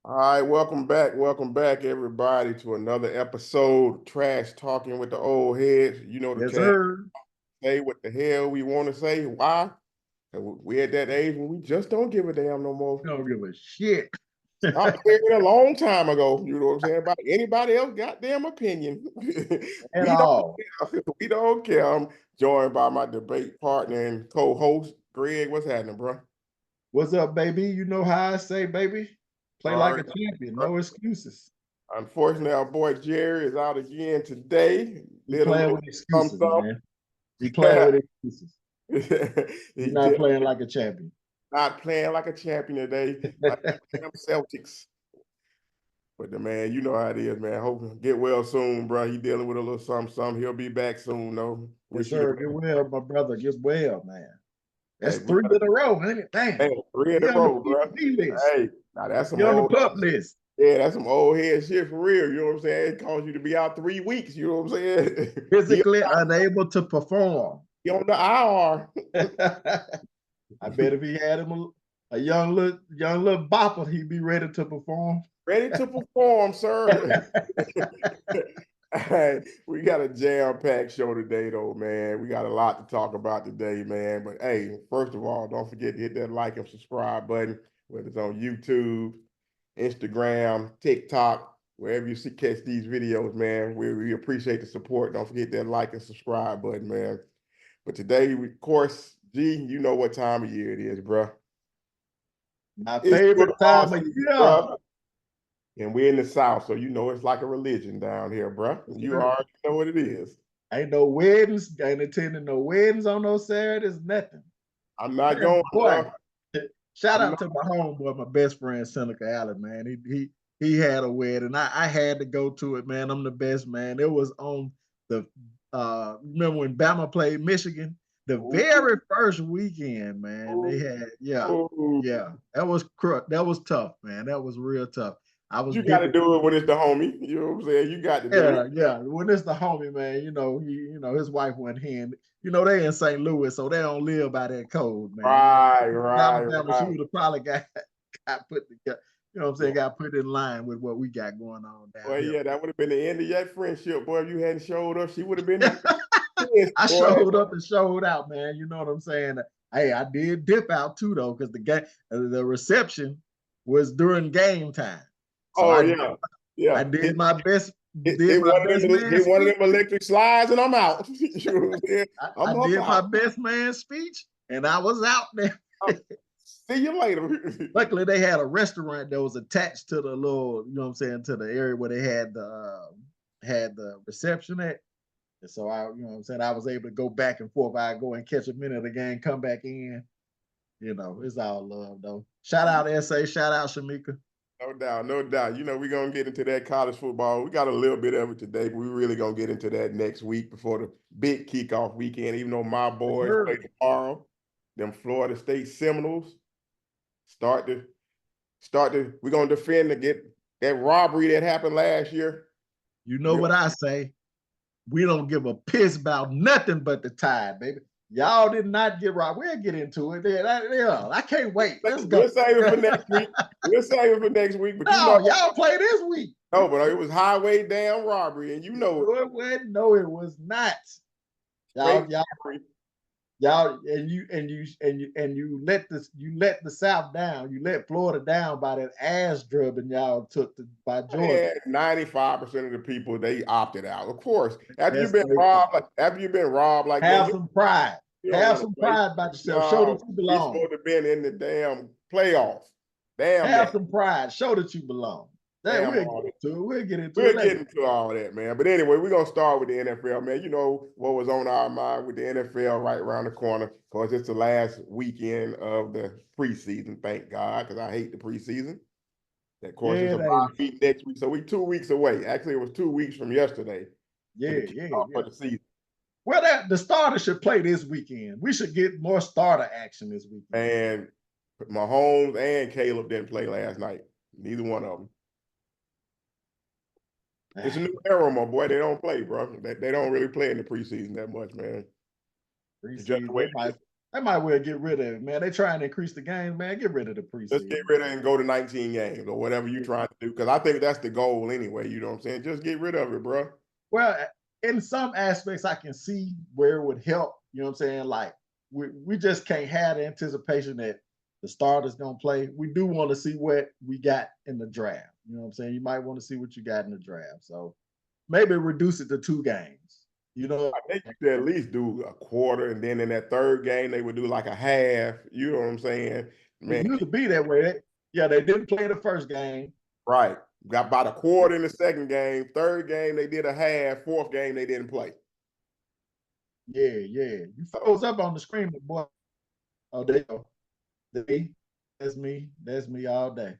All right, welcome back, everybody, to another episode of Trash Talking with the Old Heads. You know the Yes, chat. sir. Say what the hell we want to say. Why? 'Cause we at that age when we just don't give a damn no more. I don't give a shit. Stopped caring a long time ago. You know what I'm saying? About anybody else goddamn opinion. At We don't all. care. We don't care. I'm joined by my debate partner and co-host, Greg. What's happening, bro? What's up, baby? You know how I say, baby. Play like a All champion. right. No excuses. Unfortunately, our boy Jerry is out again today. You Did a playing little with something, excuses, man. You playing with excuses. You're he not did playing like a champion. not playing like a champion today, like them Celtics. But the man, you know how it is, man. Hope he get well soon, bro. He dealing with a little something. He'll be back soon, though. Yes, Wish you the sir. Get best. well, my brother. Get well, man. That's Hey, we three got in a row, ain't it? a Damn. man, three in He a on the row, bro. PPP list. Hey, now that's He some on the old, pup list. yeah, that's some old head shit for real. You know what I'm saying? It caused you to be out 3 weeks. You know what I'm saying? Physically unable to perform. He on the IR. I bet if he had him a young little bopper, he'd be ready to perform. Ready to perform, sir. Hey, we got a jam-packed show today, though, man. We got a lot to talk about today, man. But hey, first of all, don't forget to hit that like and subscribe button, whether it's on YouTube, Instagram, TikTok, wherever you see catch these videos, man. We appreciate the support. Don't forget that like and subscribe button, man. But today, of course, G, you know what time of year it is, bro. My It's favorite football time of season, year. bro. And we're in the South, so you know it's like a religion down here, bro. You Sure. already know what it is. Ain't no weddings, ain't attending no weddings on no Saturdays, nothing. I'm not Man, going, boy, bro. shout I'm out not. to my homeboy, my best friend, Seneca Allen, man. He had a wedding. I had to go to it, man. I'm the best, man. It was on the remember when Bama played Michigan? The Ooh, very first weekend, man. They ooh, had, yeah, ooh. yeah. That was tough, man. That was real tough. I was You got to dipping. do it when it's the homie. You know what I'm saying? You got to do it. Yeah, yeah. When it's the homie, man, his wife went here. They in St. Louis, so they don't live by that code, man. Right, right, Alabama, she right. would have probably got put together. You know what I'm saying? Got put in line with what we got going on down Well, here. yeah, that would have been the end of your friendship, boy. If you hadn't showed up, she would have been pissed, I boy. showed up and showed out, man. You know what I'm saying? Hey, I did dip out too, though, because the reception was during game time. So Oh I yeah, yeah. I did my best, Hit did my one of best them, man hit one of speech. them electric slides, and I'm out. You know what I'm saying? I I'm up did my out. best man speech, and I was out there. See you later. Luckily, they had a restaurant that was attached to the little, to the area where they had the reception at. And so I was able to go back and forth. I go and catch a minute of the game, come back in. It's all love though. Shout out SA, shout out Shamika. No doubt, no doubt. You know, we're gonna get into that college football. We got a little bit of it today, but we're really gonna get into that next week before the big kickoff weekend. Even though my boys play Sure. tomorrow, them Florida State Seminoles start to we're gonna defend to get that robbery that happened last year. You know We what I say? We don't give a piss about nothing but the Tide, baby. Y'all did not get right. We'll get into it. Yeah, I can't wait. Let's go. we'll save it for next week. We'll save it for next week. But you know, No, y'all play this week. no, but it was highway down robbery, and you know it. No, it wasn't. No, it was not. Straight Y'all, robbery. y'all, and you let the South down. You let Florida down by that ass drubbing y'all took by Georgia. And 95% of the people they opted out. Of course, after you've Yes, been they robbed, after you've been robbed like that, have some pride. you don't Have want to some play. pride about yourself. Show No, that you we belong. supposed to have been in the damn playoffs. Damn Have that. some pride. Show that you belong. That Damn we'll all get that. into it. We'll get into it We'll get later. into all that, man. But anyway, we're gonna start with the NFL, man. You know what was on our mind with the NFL right around the corner, because it's the last weekend of the preseason. Thank God, because I hate the preseason. Of course, it's Yeah, a bye week next week, so we 2 weeks away. Actually, it was 2 weeks from yesterday to the kickoff yeah. for the season. Well, the starter should play this weekend. We should get more starter action this weekend. And Mahomes and Caleb didn't play last night. Neither one of them. It's a new era, my boy. They don't play, bro. They don't really play in the preseason that much, man. It's just the Preseason, way it is. They might well get rid of it, man. They trying to increase the games, man. Get rid of the Let's get preseason. rid of it and go to 19 games or whatever you're trying to do. Because I think that's the goal anyway. You know what I'm saying? Just get rid of it, bro. Well, in some aspects, I can see where it would help. You know what I'm saying? Like, we just can't have the anticipation that the starter's going to play. We do want to see what we got in the draft. You know what I'm saying? You might want to see what you got in the draft. So maybe reduce it to 2 games. You know, I think you could at least do a quarter, and then in that third game, they would do like a half. You know what I'm saying? it Man, used to be that way. Yeah, they didn't play the first game. right. Got about a quarter in the second game. Third game, they did a half. Fourth game, they didn't play. Yeah. You froze up on the screen, boy. Oh, there you go. That's me. That's me all day.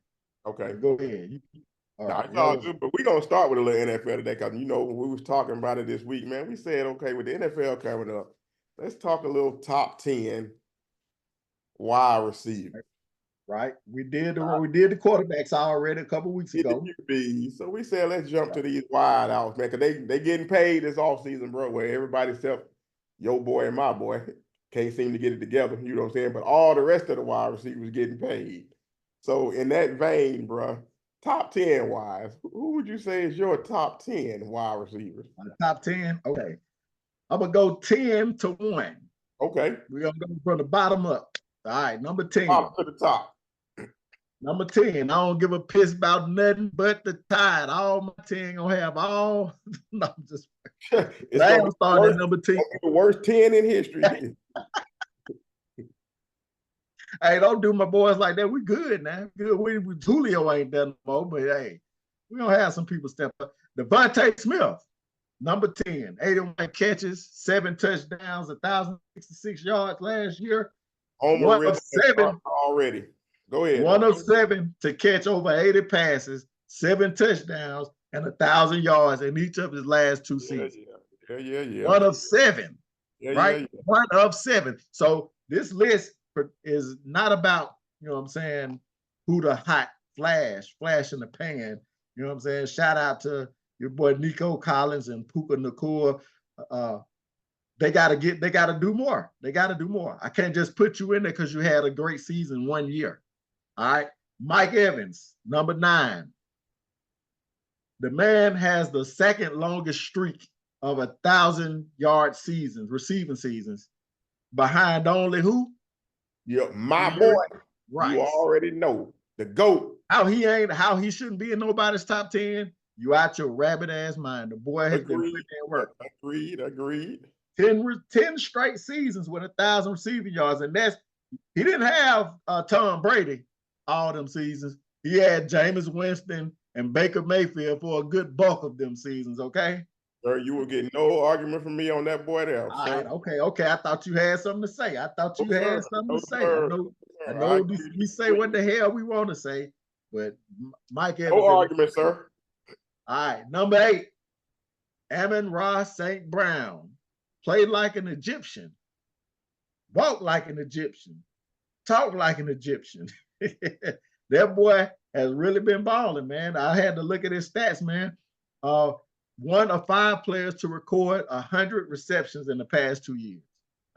Okay. Go ahead. All right. It's all good, but we're going to start with a little NFL today because, you know, we was talking about it this week, man. We said, okay, with the NFL coming up, let's talk a little top 10 wide receiver. Right. We did the quarterbacks already a couple weeks ago. So we said, let's jump to these wide outs, man, because they getting paid this offseason, bro, where everybody except your boy and my boy can't seem to get it together. You know what I'm saying? But all the rest of the wide receivers getting paid. So in that vein, bro, top 10 wise, who would you say is your top 10 wide receivers? Top 10? Okay. I'm going to go 10 to 1. Okay. We're going to go from the bottom up. All right, number 10. Top to the top. Number 10. I don't give a piss about nothing but the Tide. All my 10 going to have all. No, I'm just. It's going to start at number 10. The worst 10 in history. Hey, don't do my boys like that. We good now. Good. We Julio ain't done no more, but hey, we gonna have some people step up. Devontae Smith, number 10, 81 catches, 7 touchdowns, 1,066 yards last year. One of 7 already. Go ahead. One of 7 to catch over 80 passes, 7 touchdowns, and 1,000 yards in each of his last 2 seasons. Yeah. 1 of 7. Right? Yeah. 1 of 7. So this list is not about, you know what I'm saying, who the hot flash in the pan. You know what I'm saying? Shout out to your boy Nico Collins and Puka Nacua. They gotta do more. They gotta do more. I can't just put you in there because you had a great season 1 year. All right. Mike Evans, number 9. The man has the second longest streak of 1,000-yard seasons, receiving seasons, behind only who? Yeah, my boy. Right. You already know the GOAT. How he shouldn't be in nobody's top 10. You out your rabbit ass mind. The boy has been putting in work. Agreed. 10 straight seasons with 1,000 receiving yards, and he didn't have Tom Brady all them seasons. He had Jameis Winston and Baker Mayfield for a good bulk of them seasons. Okay. Sir, you will get no argument from me on that boy there. All right, okay. I thought you had something to say. I know we say what the hell we want to say, but Mike Evans. No argument, sir. All right, number 8, Amon-Ra St. Brown. Played like an Egyptian, walk like an Egyptian, talk like an Egyptian. That boy has really been balling, man. I had to look at his stats, man. 1 of 5 players to record 100 receptions in the past 2 years.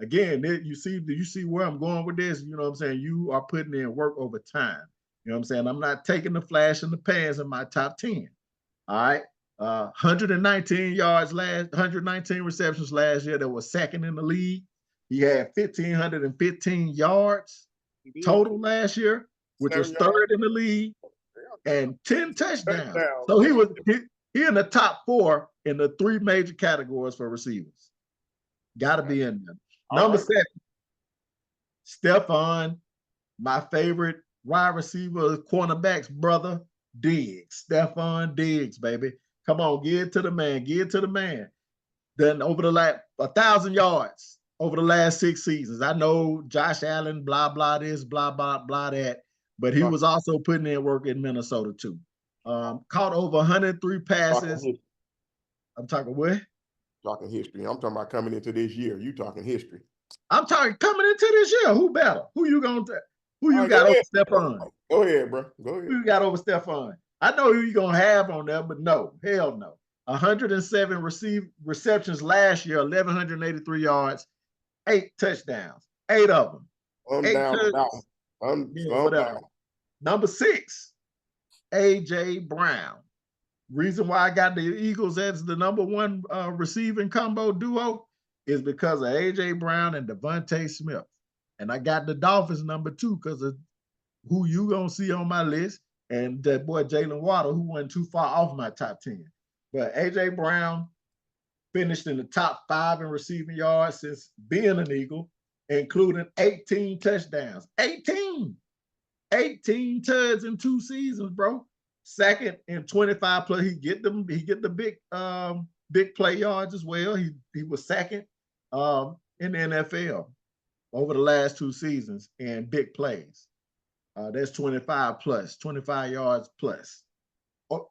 Again, you see where I'm going with this? You know what I'm saying? You are putting in work over time. You know what I'm saying? I'm not taking the flash in the pans in my top 10. All right. 119 receptions last year. That was second in the league. He had 1,515 yards total last year, which was third in the league, and 10 touchdowns. So he in the top 4 in the 3 major categories for receivers. Got to be in there. Number 7, Stephon, my favorite wide receiver, cornerback's brother, Diggs. Stephon Diggs, baby. Come on, get it to the man. Then over the last 1,000 yards over the last 6 seasons. I know Josh Allen, blah, blah, this, blah, blah, blah, that. But he was also putting in work in Minnesota, too. Caught over 103 passes. I'm talking what? Talking history. I'm talking about coming into this year. You talking history. I'm talking coming into this year. Who better? Who you got over Stephon? Go ahead, bro. Go ahead. Who you got over Stephon? I know who you gonna have on there, but no, hell no. 107 receptions last year, 1,183 yards, 8 touchdowns. 8 of them. I'm 8 down for that touchdowns. one. Yeah, I'm whatever. down. Number 6, A.J. Brown. Reason why I got the Eagles as the number 1 receiving combo duo is because of A.J. Brown and Devontae Smith. And I got the Dolphins number 2 because of who you gonna see on my list, and that boy Jalen Waddle, who wasn't too far off my top 10. But A.J. Brown finished in the top 5 in receiving yards since being an Eagle, including 18 touchdowns. 18 tuds in 2 seasons, bro. Second in 25 plus. He get the big play yards as well. He was second in the NFL over the last 2 seasons in big plays. That's 25 plus, 25 yards plus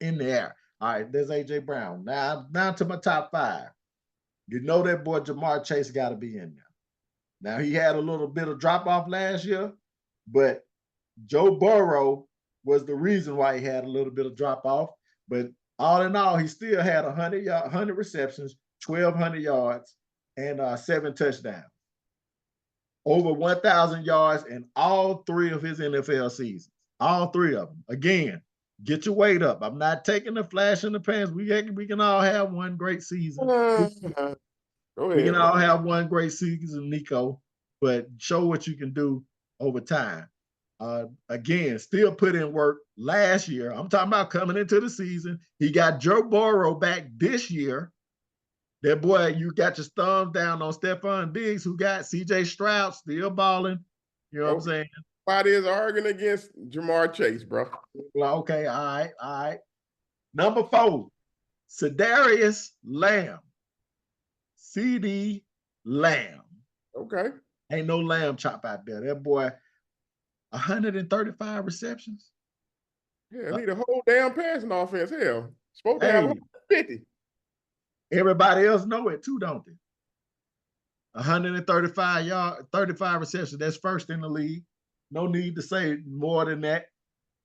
in the air. All right, there's A.J. Brown. Now to my top 5. You know that boy Jamar Chase got to be in there. Now, he had a little bit of drop-off last year, but Joe Burrow was the reason why he had a little bit of drop-off. But all in all, he still had 100 receptions, 1,200 yards, and 7 touchdowns. Over 1,000 yards in all 3 of his NFL seasons. All 3 of them. Again, get your weight up. I'm not taking the flash in the pants. We can all have one great season. Go ahead, We can all bro. have one great season, Nico, but show what you can do over time. Again, still put in work last year. I'm talking about coming into the season. He got Joe Burrow back this year. That boy, you got your thumbs down on Stephon Diggs, who got C.J. Stroud still balling. You know what I'm saying? Everybody is arguing against Jamar Chase, bro. Well, okay, all right. Number 4, Sedarius Lamb. C.D. Lamb. Okay. Ain't no lamb chop out there. That boy, 135 receptions. Yeah, need a whole damn passing offense. Hell, supposed to have Hey, 150. everybody else know it too, don't they? 35 receptions. That's first in the league. No need to say more than that.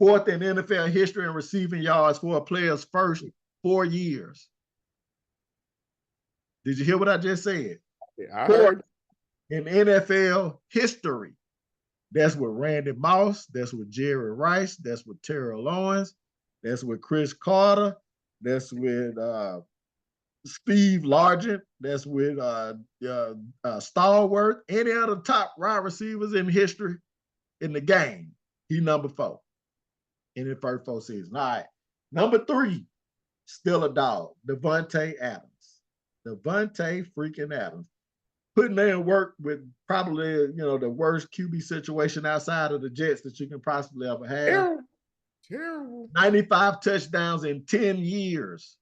4th in NFL history in receiving yards for a player's first 4 years. Did you hear what I just said? Yeah, I 4th heard. in NFL history. That's with Randy Moss. That's with Jerry Rice. That's with Terrell Owens. That's with Chris Carter. That's with Steve Largent. That's with Stallworth. Any other top wide receivers in history in the game. He number 4 in the first 4 seasons. All right. Number 3, still a dog, Devontae Adams. Devontae freaking Adams. Putting in work with probably, the worst QB situation outside of the Jets that you can possibly ever have. Terrible. 95 touchdowns in 10 years.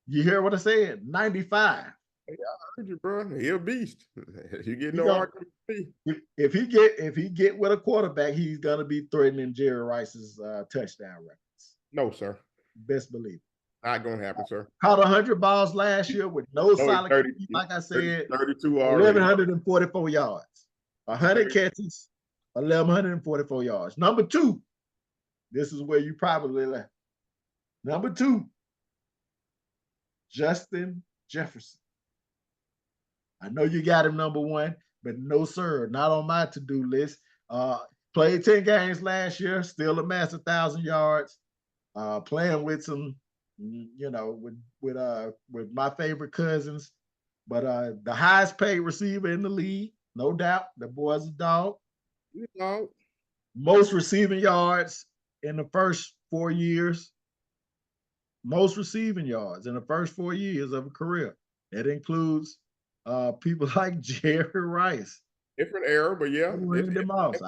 You hear what I said? 95. Hey, I heard you, bro. He a beast. You get He no gonna- argument with me. If he get with a quarterback, he's gonna be threatening Jerry Rice's touchdown records. No, sir. Best believe. Not gonna happen, sir. Caught 100 balls last year with no solid 30, QB, like I said, 32 already. 1,144 yards, 100 catches, 1,144 yards. Number 2, this is where you probably left. Number 2, Justin Jefferson. I know you got him number 1, but no, sir, not on my to-do list. Played 10 games last year, still amassed 1,000 yards. Playing with some, with my favorite cousins. But the highest paid receiver in the league, no doubt. The boy's a dog. Most receiving yards in the first 4 years. Most receiving yards in the first 4 years of a career. That includes people like Jerry Rice. Different era, but yeah. I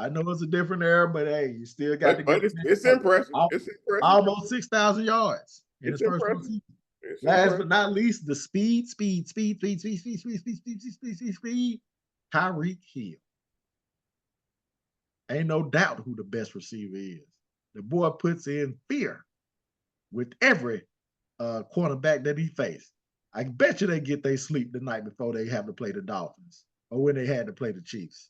know it's a different era, but hey, you still got to But get it's impressive. It's impressive. Almost 6,000 yards in his first impressive. season. Last but not least, the speed. Tyreek Hill. Ain't no doubt who the best receiver is. The boy puts in fear with every cornerback that he faced. I bet you they get their sleep the night before they have to play the Dolphins or when they had to play the Chiefs.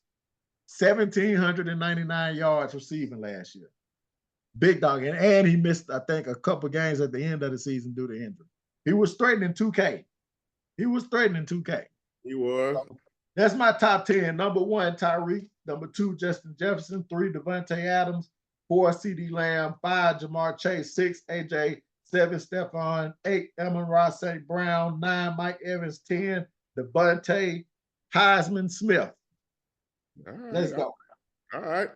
1,799 yards receiving last year. Big dog. And he missed, I think, a couple games at the end of the season due to injury. He was threatening 2K. He was. That's my top 10. Number 1, Tyreek. Number 2, Justin Jefferson. 3, Devontae Adams. 4, CeeDee Lamb. 5, Jamar Chase. 6, AJ. 7, Stephon. 8, Amon-Ra St. Brown. 9, Mike Evans. 10, Devontae Heisman Smith. Let's go. All right.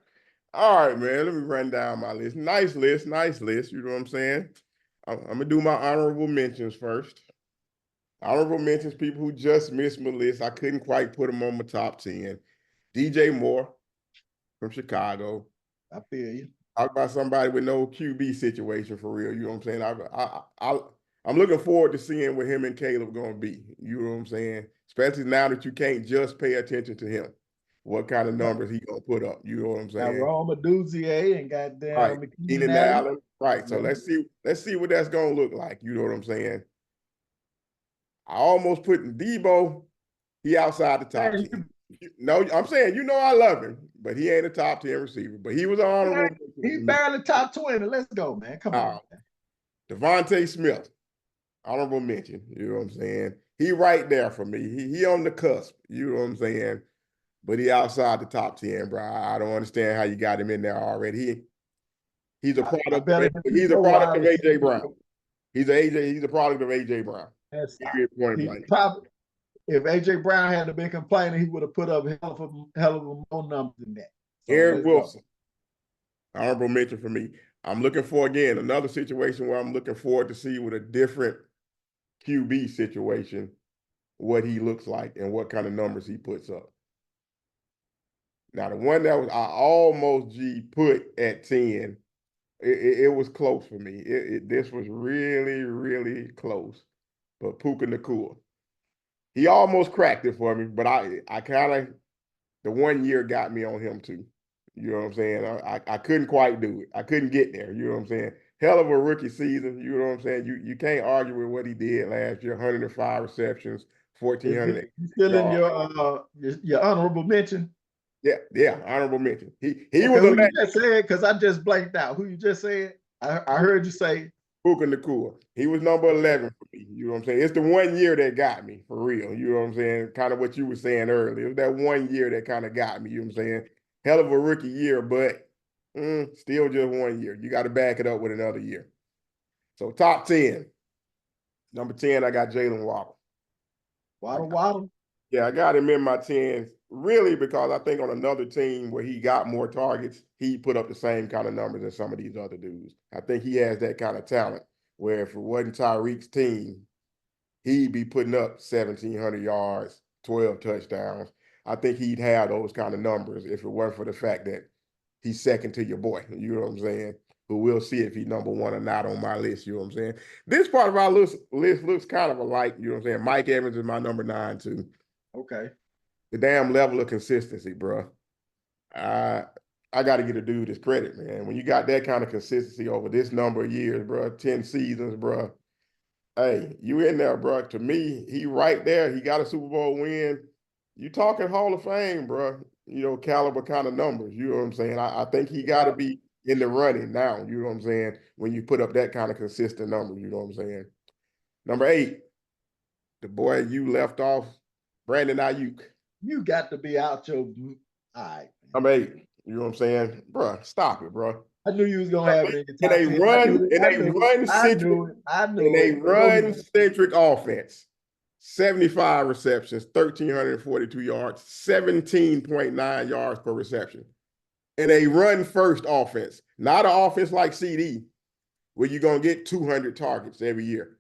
All right, man. Let me run down my list. Nice list. Nice list. You know what I'm saying? I'm going to do my honorable mentions first. Honorable mentions, people who just missed my list. I couldn't quite put them on my top 10. DJ Moore from Chicago. I feel you. Talk about somebody with no QB situation for real. You know what I'm saying? I'm looking forward to seeing what him and Caleb going to be. You know what I'm saying? Especially now that you can't just pay attention to him. What kind of numbers he going to put up. You know what I'm saying? Got Roma Duzier and goddamn right. McKeenan Allen. Right. So let's see what that's going to look like. You know what I'm saying? I almost put Debo. He outside the top 10. No, I'm saying, I love him, but he ain't a top 10 receiver. But he was honorable. He barely top 20. Let's go, man. Come on. Devontae Smith, honorable mention. You know what I'm saying? He right there for me. He on the cusp. You know what I'm saying? But he outside the top 10, bro. I don't understand how you got him in there already. He's a product. He's a product of AJ Brown. He's a product of AJ Brown. If AJ Brown hadn't been complaining, he would have put up hell of a more numbers than that. So Aaron Wilson, honorable mention for me. I'm looking for, again, another situation where I'm looking forward to see with a different QB situation what he looks like and what kind of numbers he puts up. Now, the one that I almost put at 10, it was close for me. This was really, really close. But Puka Nacua. He almost cracked it for me, but I kind of, the 1 year got me on him too. You know what I'm saying? I couldn't quite do it. I couldn't get there. You know what I'm saying? Hell of a rookie season. You know what I'm saying? You can't argue with what he did last year. 105 receptions, 1,400. You still in your honorable mention? Yeah, honorable mention. He was. Who you just said? Because I just blanked out. Who you just said? I heard you say Puka Nacua. He was number 11 for me. You know what I'm saying? It's the 1 year that got me, for real. You know what I'm saying? Kind of what you were saying earlier. It was that 1 year that kind of got me. You know what I'm saying? Hell of a rookie year, but still just 1 year. You got to back it up with another year. So top 10. Number 10, I got Jalen Waddle. Waddle? Yeah, I got him in my 10s, really, because I think on another team where he got more targets, he put up the same kind of numbers as some of these other dudes. I think he has that kind of talent where if it wasn't Tyreek's team, he'd be putting up 1,700 yards, 12 touchdowns. I think he'd have those kind of numbers if it weren't for the fact that he's second to your boy. You know what I'm saying? But we'll see if he's number 1 or not on my list. You know what I'm saying? This part of our list looks kind of alike. You know what I'm saying? Mike Evans is my number 9 too. Okay. The damn level of consistency, bro. I got to get a dude his credit, man. When you got that kind of consistency over this number of years, bro, 10 seasons, bro. Hey, you in there, bro. To me, he right there. He got a Super Bowl win. You talking Hall of Fame, bro. You know, caliber kind of numbers. You know what I'm saying? I think he got to be in the running now. You know what I'm saying? When you put up that kind of consistent number, you know what I'm saying? Number 8, the boy you left off, Brandon Ayuk. You got to be out your. All right. Number 8. You know what I'm saying? Bro, stop it, bro. I knew you was going to have it in your top 10. In a run-centric offense, 75 receptions, 1,342 yards, 17.9 yards per reception. In a run-first offense, not an offense like CD, where you're going to get 200 targets every year,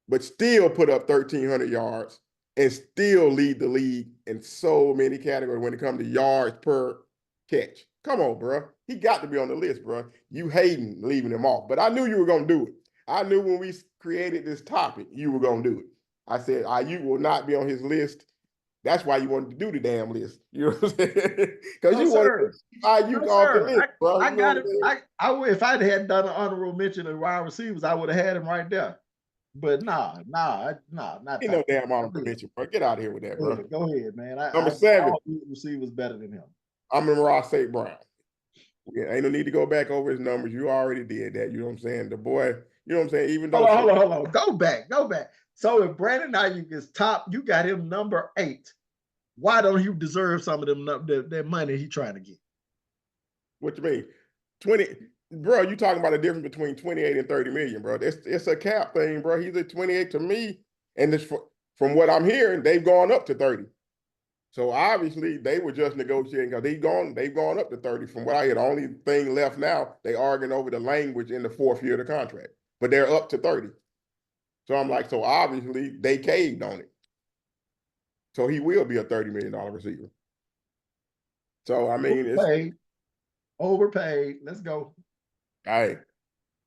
but still put up 1,300 yards and still lead the league in so many categories when it comes to yards per catch. Come on, bro. He got to be on the list, bro. You hating leaving him off. But I knew you were going to do it. I knew when we created this topic, you were going to do it. I said, Ayuk will not be on his list. That's why you wanted to do the damn list. You know what I'm saying? Because you wanted to keep Ayuk off the list, bro. I got it. If I had done an honorable mention of wide receivers, I would have had him right there. But nah, not Ain't no damn honorable mention, bro. Get out of here with that, bro. Go ahead, man. Number 7. Receivers better than him. Amon-Ra St. Brown. Yeah, ain't no need to go back over his numbers. You already did that. You know what I'm saying? The boy, you know what I'm saying? Even though hold on. Go back. So if Brandon Ayuk is top, you got him number 8. why don't you deserve some of them that money he trying to get? What you mean? 20, bro, you talking about a difference between 28 and 30 million, bro. It's a cap thing, bro. He's at 28 to me. And this, from what I'm hearing, they've gone up to 30. So obviously they were just negotiating because they've gone up to 30. From what I hear, the only thing left now, they arguing over the language in the 4th year of the contract. But they're up to 30. So I'm like, so obviously they caved on it. So he will be a $30 million receiver. So I mean, it's overpaid. Let's go. hey,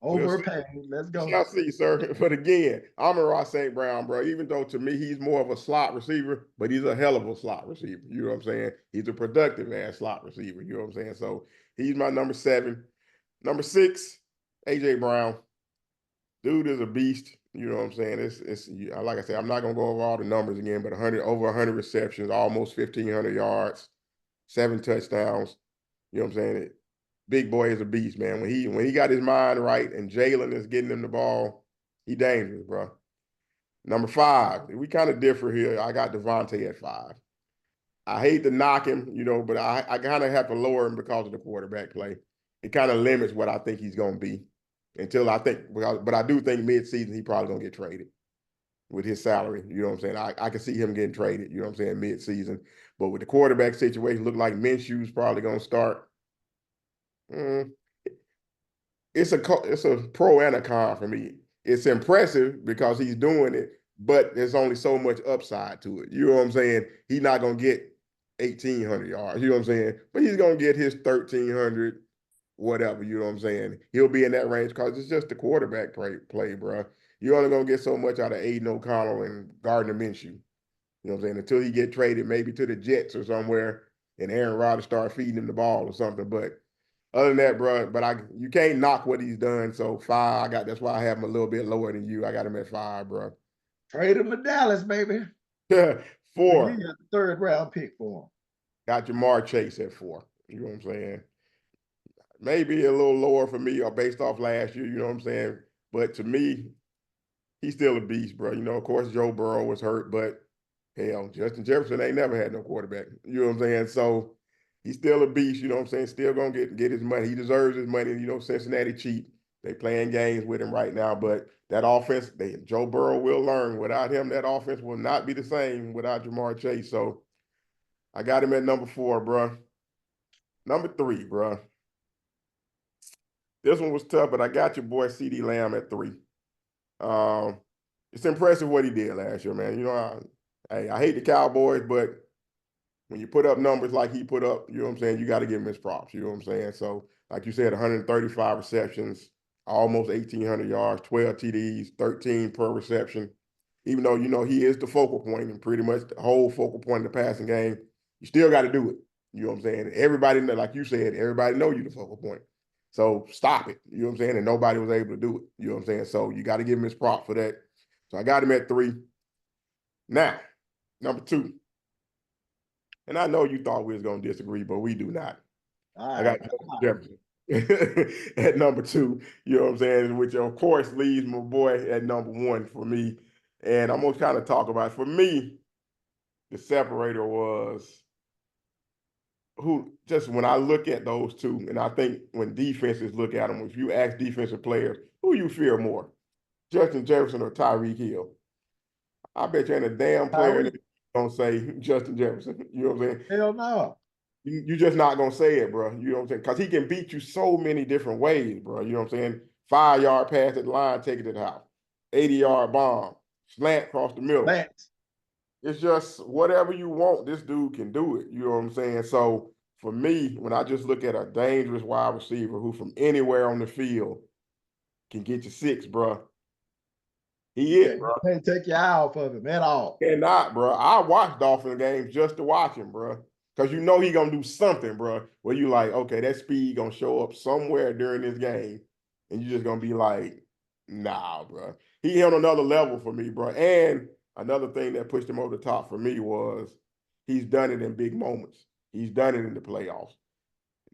we'll see. Overpaid. Let's We go. shall see, sir. But again, I'm a Ross St. Brown, bro. Even though to me he's more of a slot receiver, but he's a hell of a slot receiver. You know what I'm saying? He's a productive ass slot receiver. You know what I'm saying? So he's my number 7. Number 6, AJ Brown. Dude is a beast. You know what I'm saying? It's like I said, I'm not gonna go over all the numbers again, but over 100 receptions, almost 1,500 yards, 7 touchdowns. You know what I'm saying? Big boy is a beast, man. When he got his mind right and Jalen is getting him the ball, he dangerous, bro. Number 5, we kind of differ here. I got Devontae at 5. I hate to knock him, you know, but I kind of have to lower him because of the quarterback play. It kind of limits what I think he's going to be until I think, but I do think mid-season he probably going to get traded with his salary. You know what I'm saying? I can see him getting traded, you know what I'm saying, mid-season. But with the quarterback situation, look like Minshew's probably going to start. It's a pro and a con for me. It's impressive because he's doing it, but there's only so much upside to it. You know what I'm saying? He's not gonna get 1,800 yards. You know what I'm saying? But he's gonna get his 1,300, whatever. You know what I'm saying? He'll be in that range because it's just the quarterback play, bro. You're only gonna get so much out of Aiden O'Connell and Gardner Minshew. You know what I'm saying? Until he get traded, maybe to the Jets or somewhere, and Aaron Rodgers start feeding him the ball or something. But other than that, bro, you can't knock what he's done. So 5, that's why I have him a little bit lower than you. I got him at 5, bro. Trade him to Dallas, baby. 4. You got the 3rd round pick for him. Got Jamar Chase at 4. You know what I'm saying? Maybe a little lower for me or based off last year, you know what I'm saying? But to me, he's still a beast, bro. You know, of course, Joe Burrow was hurt, but hell, Justin Jefferson ain't never had no quarterback. You know what I'm saying? So he's still a beast, you know what I'm saying? Still gonna get his money. He deserves his money. You know, Cincinnati cheap. They playing games with him right now, but that offense, Joe Burrow will learn. Without him, that offense will not be the same without Jamar Chase. So I got him at number 4, bro. Number 3, bro. This one was tough, but I got your boy CD Lamb at 3. It's impressive what he did last year, man. You know, I hate the Cowboys, but when you put up numbers like he put up, you know what I'm saying, you got to give him his props. You know what I'm saying? So, like you said, 135 receptions, almost 1,800 yards, 12 TDs, 13 per reception. Even though, you know, he is the focal point and pretty much the whole focal point of the passing game, you still got to do it. You know what I'm saying? Everybody, like you said, everybody know you the focal point. So stop it. You know what I'm saying? And nobody was able to do it. You know what I'm saying? So you got to give him his prop for that. So I got him at 3. Now, number 2. And I know you thought we was going to disagree, but we do not. I got Jefferson at number 2. You know what I'm saying? Which, of course, leaves my boy at number 1 for me. And I'm going to kind of talk about it. For me, the separator was just when I look at those two, and I think when defenses look at them, if you ask defensive players, who you fear more, Justin Jefferson or Tyreek Hill? I bet you ain't a damn player that don't say Justin Jefferson. You know what I'm saying? Hell no. You're just not gonna say it, bro. You know what I'm saying? Because he can beat you so many different ways, bro. You know what I'm saying? 5-yard pass at the line, take it to the house. 80-yard bomb, slant across the middle. It's just whatever you want, this dude can do it. You know what I'm saying? So for me, when I just look at a dangerous wide receiver who from anywhere on the field can get you 6, bro. He is, bro. Can't take your eye off of him at all. Cannot, bro. I watch Dolphin games just to watch him, bro. Because you know he going to do something, bro, where you like, okay, that speed going to show up somewhere during this game. And you're just going to be like, nah, bro. He hit another level for me, bro. And another thing that pushed him over the top for me was he's done it in big moments. He's done it in the playoffs.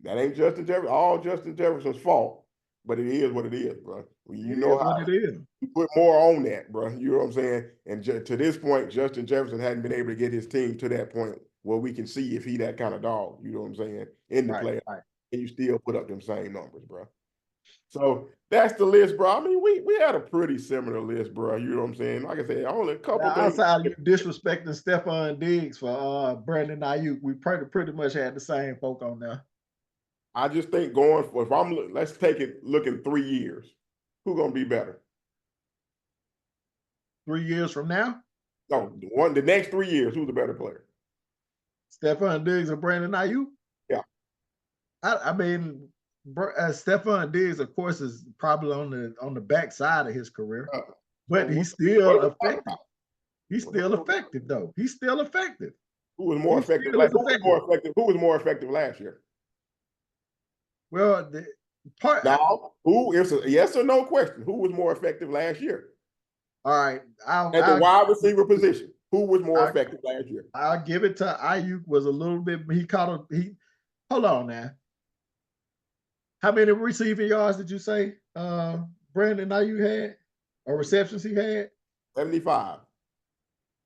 That ain't all Justin Jefferson's fault, but it is what it is, bro. You know how it is. You put more on that, bro. You know what I'm saying? And to this point, Justin Jefferson hadn't been able to get his team to that point where we can see if he that kind of dog, you know what I'm saying, in the Right, playoff, right. and you still put up them same numbers, bro. So that's the list, bro. I mean, we had a pretty similar list, bro. You know what I'm saying? Like I said, only a couple Now, things. outside of you disrespecting Stephon Diggs for Brandon Ayuk, we pretty much had the same folk on there. I just think going for, if I'm, let's take it looking 3 years, who gonna be better? 3 years from now, No, the next 3 years, who's the better player? Stephon Diggs or Brandon Ayuk? Yeah. I mean, Stephon Diggs, of course, is probably on the backside of his career, So but he's what still are we talking effective. about? He's still effective, though. He's still effective. Who was more He effective? still Like is who was effective. more effective? Who was more effective last year? Well, the part. Now, who is a yes or no question? Who was more effective last year All right, at the wide receiver position? Who was more effective last year? I'll give it to Ayuk. Was a little bit. He caught a. He hold on now. How many receiving yards did you say Brandon Ayuk had, or receptions he had? 75.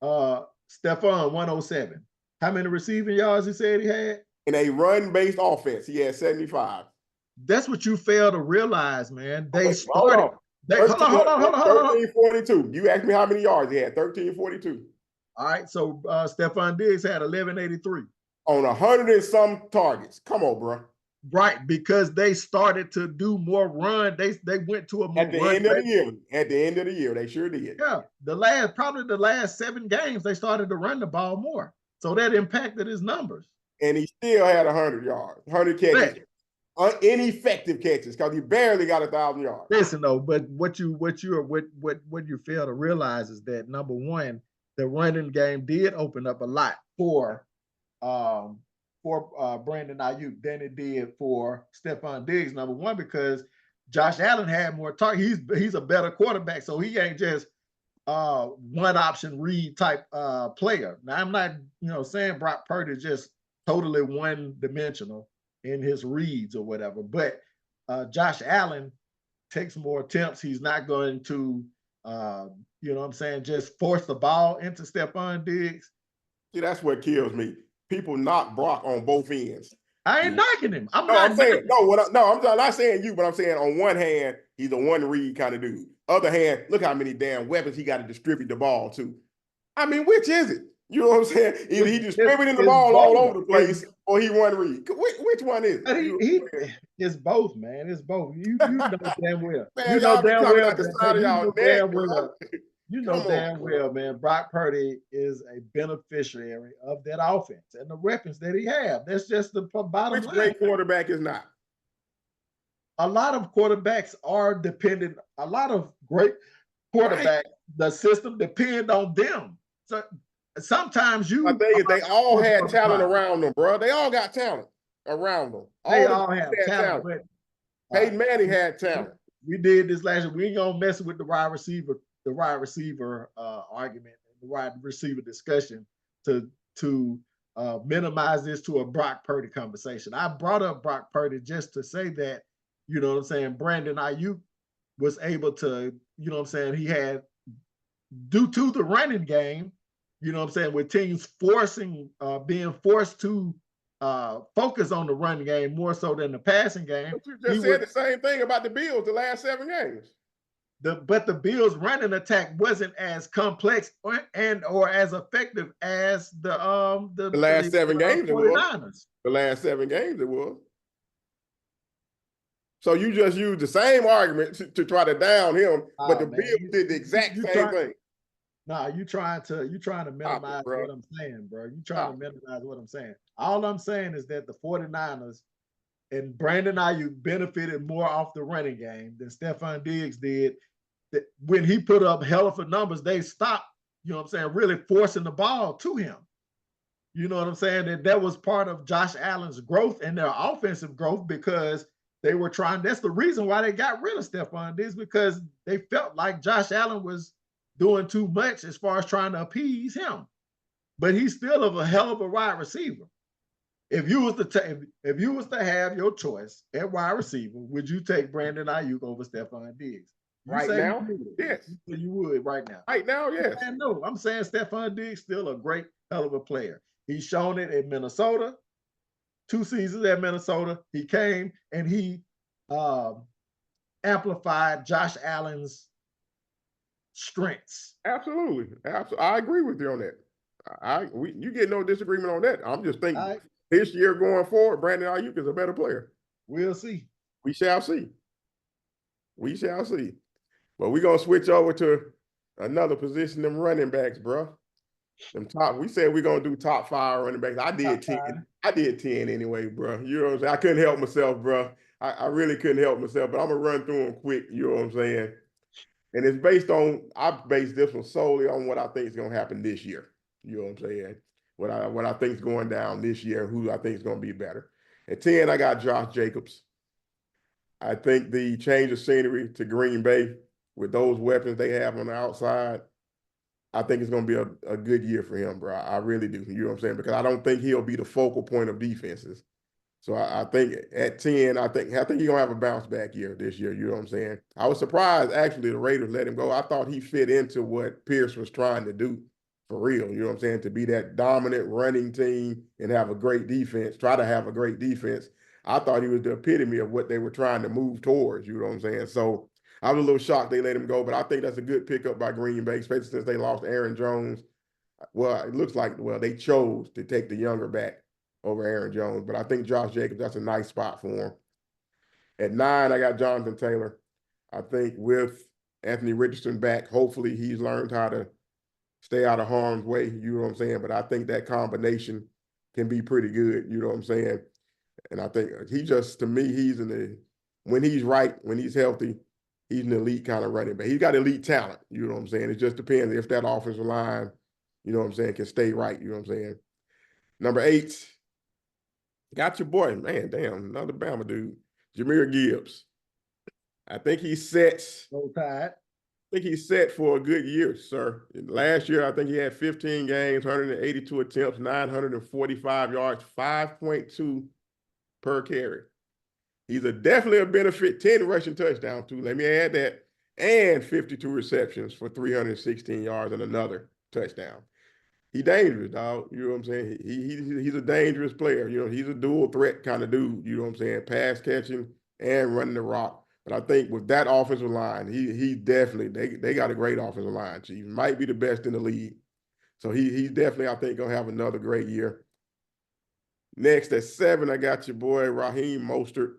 Stephon 107. How many receiving yards he said he had? In a run-based offense, he had 75. That's what you fail to realize, man. They Okay, started. hold on. Hold on. 1342. You asked me how many yards he had. 1342. All right, so Stephon Diggs had 1183. On 100 and some targets. Come on, bro. Right, because they started to do more run. They went to a more At the run. end of the year. At the end of the year, they sure did. Yeah, probably the last 7 games, they started to run the ball more. So that impacted his numbers. And he still had 100 yards, 100 catches. Ineffective catches because he barely got 1,000 yards. Listen though, but what you fail to realize is that number one, the running game did open up a lot for Brandon Ayuk than it did for Stephon Diggs. Number one, because Josh Allen had more targets. He's a better quarterback, so he ain't just one option read type player. Now I'm not saying Brock Purdy is just totally one dimensional in his reads or whatever, but Josh Allen takes more attempts. He's not going to just force the ball into Stephon Diggs. See, that's what kills me. People knock Brock on both ends. I ain't knocking him. I'm not saying I'm not saying you, but I'm saying on one hand, he's a one read kind of dude. Other hand, look how many damn weapons he got to distribute the ball to. I mean, which is it? You know what I'm saying? Either he distributing the ball all over the place, or he one read. Which one is it? It's both, man. It's both. You know damn well. Man, you know damn well. Out the side of y'all neck, You know damn well, man. Brock Purdy is a beneficiary of that offense and the weapons that he has. That's just the bottom line. Which great quarterback is not? A lot of quarterbacks are dependent. A lot of great quarterbacks, the system depend on them. So sometimes they all had talent around them, bro. They all got talent around them. They all have talent. Peyton Manning had talent. We did this last year. We ain't gonna mess with the wide receiver argument, the wide receiver discussion to minimize this to a Brock Purdy conversation. I brought up Brock Purdy just to say that, you know what I'm saying, Brandon Ayuk was able to, you know what I'm saying, he had, due to the running game, you know what I'm saying, with teams being forced to focus on the running game more so than the passing game. But you just said the same thing about the Bills the last 7 games. But the Bills' running attack wasn't as complex or as effective as the last 7 games 49ers. The last 7 games it was. So you just used the same argument to try to down him, but the Bills did the exact same thing. Nah, you trying to minimize what I'm saying, bro. You trying to minimize what I'm saying. All I'm saying is that the 49ers and Brandon Ayuk benefited more off the running game than Stephon Diggs did. When he put up hell of a numbers, they stopped, you know what I'm saying, really forcing the ball to him. You know what I'm saying? That was part of Josh Allen's growth and their offensive growth, because they were trying. That's the reason why they got rid of Stephon Diggs, because they felt like Josh Allen was doing too much as far as trying to appease him. But he's still a hell of a wide receiver. If you was to have your choice at wide receiver, would you take Brandon Ayuk over Stephon Diggs? Right now, yes. You would right now. Right now, yes. No, I'm saying Stephon Diggs still a great hell of a player. He's shown it in Minnesota. 2 seasons at Minnesota. He came and he amplified Josh Allen's strengths. Absolutely. I agree with you on that. You get no disagreement on that. I'm just thinking this year going forward, Brandon Ayuk is a better player. We'll see. We shall see. We shall see. But we're gonna switch over to another position, them running backs, bro. We said we're gonna do top 5 running backs. I did 10. I did 10 anyway, bro. You know what I'm saying? I couldn't help myself, bro. I really couldn't help myself, but I'm gonna run through them quick, you know what I'm saying? And it's I based this one solely on what I think is gonna happen this year. You know what I'm saying? What I think is going down this year, who I think is gonna be better. At 10, I got Josh Jacobs. I think the change of scenery to Green Bay with those weapons they have on the outside, I think it's going to be a good year for him, bro. I really do. You know what I'm saying? Because I don't think he'll be the focal point of defenses. So I think at 10, I think he's going to have a bounce back year this year. You know what I'm saying? I was surprised, actually, the Raiders let him go. I thought he fit into what Pierce was trying to do for real. You know what I'm saying? To be that dominant running team and have a great defense, try to have a great defense. I thought he was the epitome of what they were trying to move towards. You know what I'm saying? So I was a little shocked they let him go, but I think that's a good pickup by Green Bay, especially since they lost Aaron Jones. Well, it looks like, they chose to take the younger back over Aaron Jones, but I think Josh Jacobs, that's a nice spot for him. At 9, I got Jonathan Taylor. I think with Anthony Richardson back, hopefully he's learned how to stay out of harm's way, you know what I'm saying? But I think that combination can be pretty good, you know what I'm saying? And I think to me, when he's right, when he's healthy, he's an elite kind of running back. He's got elite talent, you know what I'm saying? It just depends if that offensive line, you know what I'm saying, can stay right, you know what I'm saying? Number 8, got your boy, man, damn, another Bama dude, Jahmyr Gibbs. I think he's set. I think he's set for a good year, sir. Last year, I think he had 15 games, 182 attempts, 945 yards, 5.2 per carry. He's definitely a benefit, 10 rushing touchdowns too. Let me add that. And 52 receptions for 316 yards and another touchdown. He's dangerous, dog. You know what I'm saying? He's a dangerous player. You know, he's a dual threat kind of dude. You know what I'm saying? Pass catching and running the rock. But I think with that offensive line, he definitely, they got a great offensive line. He might be the best in the league. So he's definitely, I think, going to have another great year. Next, at 7, I got your boy, Raheem Mostert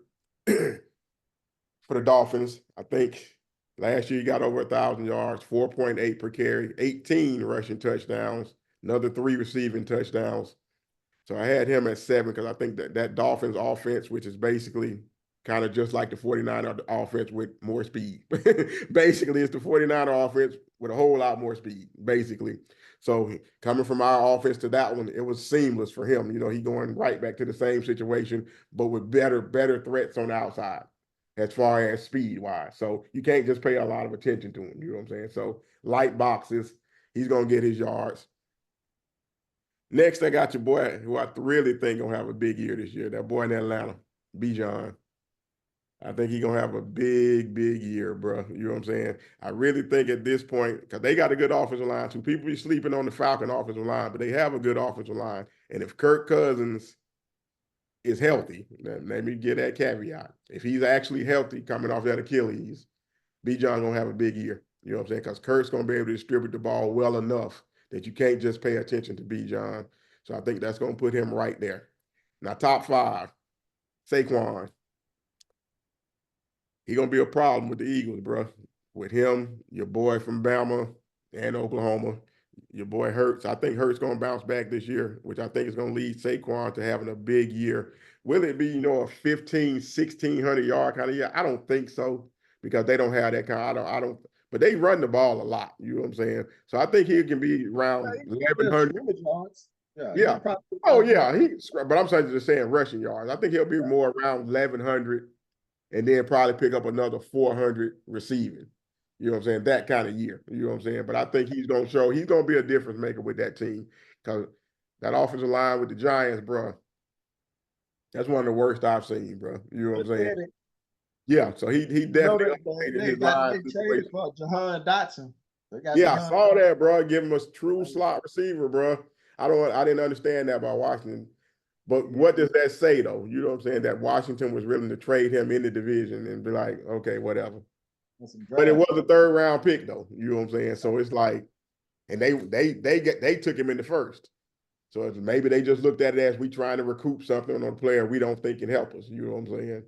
for the Dolphins. I think last year he got over 1,000 yards, 4.8 per carry, 18 rushing touchdowns, another 3 receiving touchdowns. So I had him at 7 because I think that Dolphins offense, which is basically kind of just like the 49er offense with more speed. Basically, it's the 49er offense with a whole lot more speed, basically. So coming from our offense to that one, it was seamless for him. You know, he going right back to the same situation, but with better threats on the outside as far as speed-wise. So you can't just pay a lot of attention to him, you know what I'm saying? So light boxes, he's going to get his yards. Next, I got your boy, who I really think going to have a big year this year, that boy in Atlanta, Bijan. I think he's going to have a big, big year, bro. You know what I'm saying? I really think at this point, because they got a good offensive line too. People be sleeping on the Falcon offensive line, but they have a good offensive line. And if Kirk Cousins is healthy, let me get that caveat. If he's actually healthy coming off that Achilles, Bijan's going to have a big year. You know what I'm saying? Because Kirk's going to be able to distribute the ball well enough that you can't just pay attention to Bijan. So I think that's going to put him right there. Now, top 5, Saquon. He's going to be a problem with the Eagles, bro. With him, your boy from Bama and Oklahoma, your boy Hurts. I think Hurts going to bounce back this year, which I think is going to lead Saquon to having a big year. Will it be, a 15, 1,600 yard kind of year? I don't think so, because they don't have that kind. I don't. But they run the ball a lot. You know what I'm saying? So I think he can be around 1,100. Yeah. Oh yeah. But I'm saying rushing yards. I think he'll be more around 1,100. And then probably pick up another 400 receiving. You know what I'm saying? That kind of year. You know what I'm saying? But I think he's going to be a difference maker with that team, because that offensive line with the Giants, bro, that's one of the worst I've seen, bro. You know what I'm saying? Yeah, so he definitely they traded for Jahan Dotson. I saw that, bro. Give him a true slot receiver, bro. I didn't understand that about Washington. But Yeah, what does that say though? You know what I'm saying? That Washington was willing to trade him in the division and be like, okay, whatever. and some But it draft was a picks. third round pick though. You know what I'm saying? So it's like, and they took him in the first. So it's, maybe they just looked at it as we trying to recoup something on a player we don't think can help us. You know what I'm saying?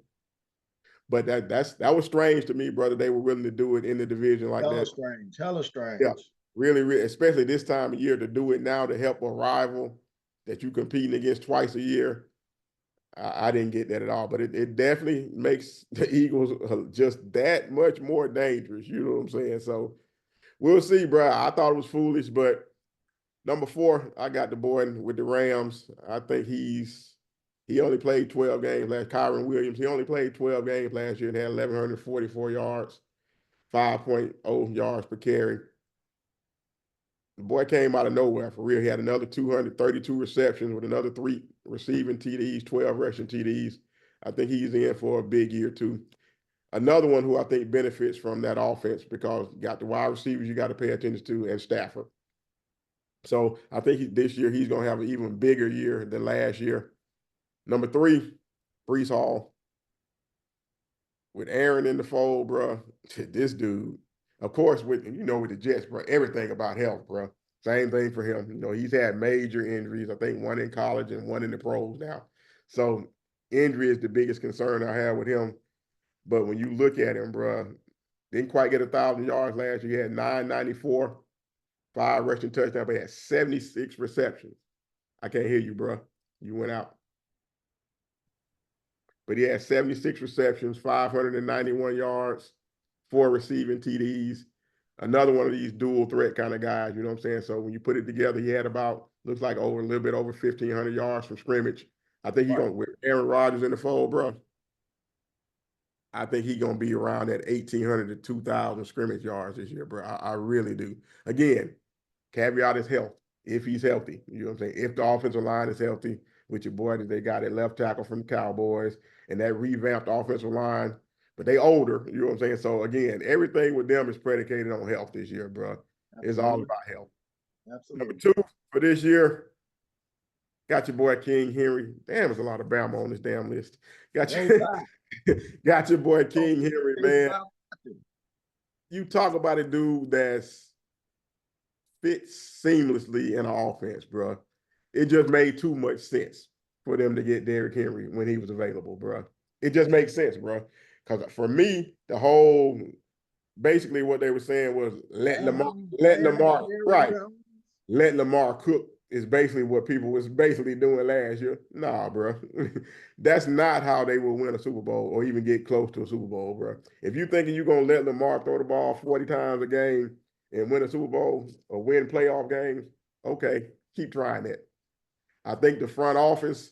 But that was strange to me, brother. They were willing to do it in the division like Hella that. strange. Hella Yeah, strange. really, really, especially this time of year to do it now to help a rival that you competing against twice a year. I didn't get that at all, but it definitely makes the Eagles just that much more dangerous. You know what I'm saying? So we'll see, bro. I thought it was foolish, but number 4, I got the boy with the Rams. I think he only played 12 games last. Kyron Williams. He only played 12 games last year and had 1,144 yards, 5.0 yards per carry. The boy came out of nowhere for real. He had another 232 receptions with another 3 receiving TDs, 12 rushing TDs. I think he's in for a big year too. Another one who I think benefits from that offense because you got the wide receivers you got to pay attention to and Stafford. So I think this year he's going to have an even bigger year than last year. Number 3, Brees Hall. With Aaron in the fold, bro, this dude, of course, with with the Jets, bro, everything about health, bro. Same thing for him. He's had major injuries. I think one in college and one in the pros now. So injury is the biggest concern I have with him. But when you look at him, bro, didn't quite get 1,000 yards last year. He had 994, 5 rushing touchdowns, but he had 76 receptions. I can't hear you, bro. You went out. But he had 76 receptions, 591 yards, 4 receiving TDs. Another one of these dual threat kind of guys, you know what I'm saying? So when you put it together, he had about, looks like over a little bit over 1,500 yards from scrimmage. I think he's Right. going to, with Aaron Rodgers in the fold, bro, I think he's going to be around that 1,800 to 2,000 scrimmage yards this year, bro. I really do. Again, caveat is health, if he's healthy. You know what I'm saying? If the offensive line is healthy, with your boy that they got at left tackle from the Cowboys and that revamped offensive line, but they older, you know what I'm saying? So again, everything with them is predicated on health this year, bro. It's all Absolutely. about health. Number Absolutely. 2 for this year, got your boy King Henry. Damn, there's a lot of Bama on this damn list. Got No your doubt. got your boy Oh, King Henry, it's man. about You talk about a dude that's fits seamlessly in an offense, bro. It just made too much sense for them to get Derrick Henry when he was available, bro. It just makes sense, bro. Because for me, the whole basically what they were saying was Larry Jones. let Lamar cook is basically what people was basically doing last year. Nah, bro. That's not how they will win a Super Bowl or even get close to a Super Bowl, bro. If you thinking you're gonna let Lamar throw the ball 40 times a game and win a Super Bowl or win playoff games, okay, keep trying that. I think the front office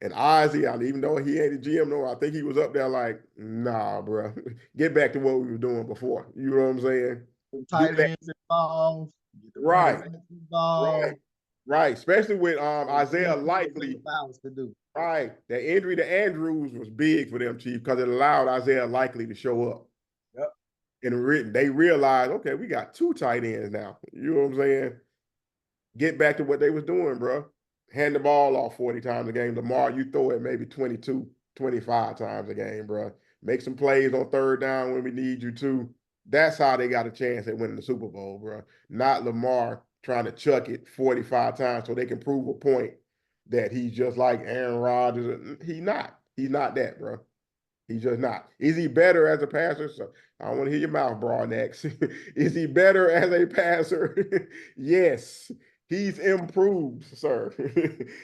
and Ozzy, even though he ain't the GM no, I think he was up there like, nah, bro, get back to what we were doing before. You know what I'm saying? Some Do tight that ends involved. Get the running right, backs right, involved. right. Especially with Isaiah What they Likely. allow us to do. Right, the injury to Andrews was big for them, Chief, because it allowed Isaiah Likely to show up. Yep. And they realized, okay, we got 2 tight ends now. You know what I'm saying? Get back to what they was doing, bro. Hand the ball off 40 times a game. Lamar, you throw it maybe 22, 25 times a game, bro. Make some plays on third down when we need you to. That's how they got a chance at winning the Super Bowl, bro. Not Lamar trying to chuck it 45 times so they can prove a point that he's just like Aaron Rodgers. He's not. He's not that, bro. He's just not. Is he better as a passer? So I don't want to hear your mouth, broad next. Is he better as a passer? Yes. He's improved, sir.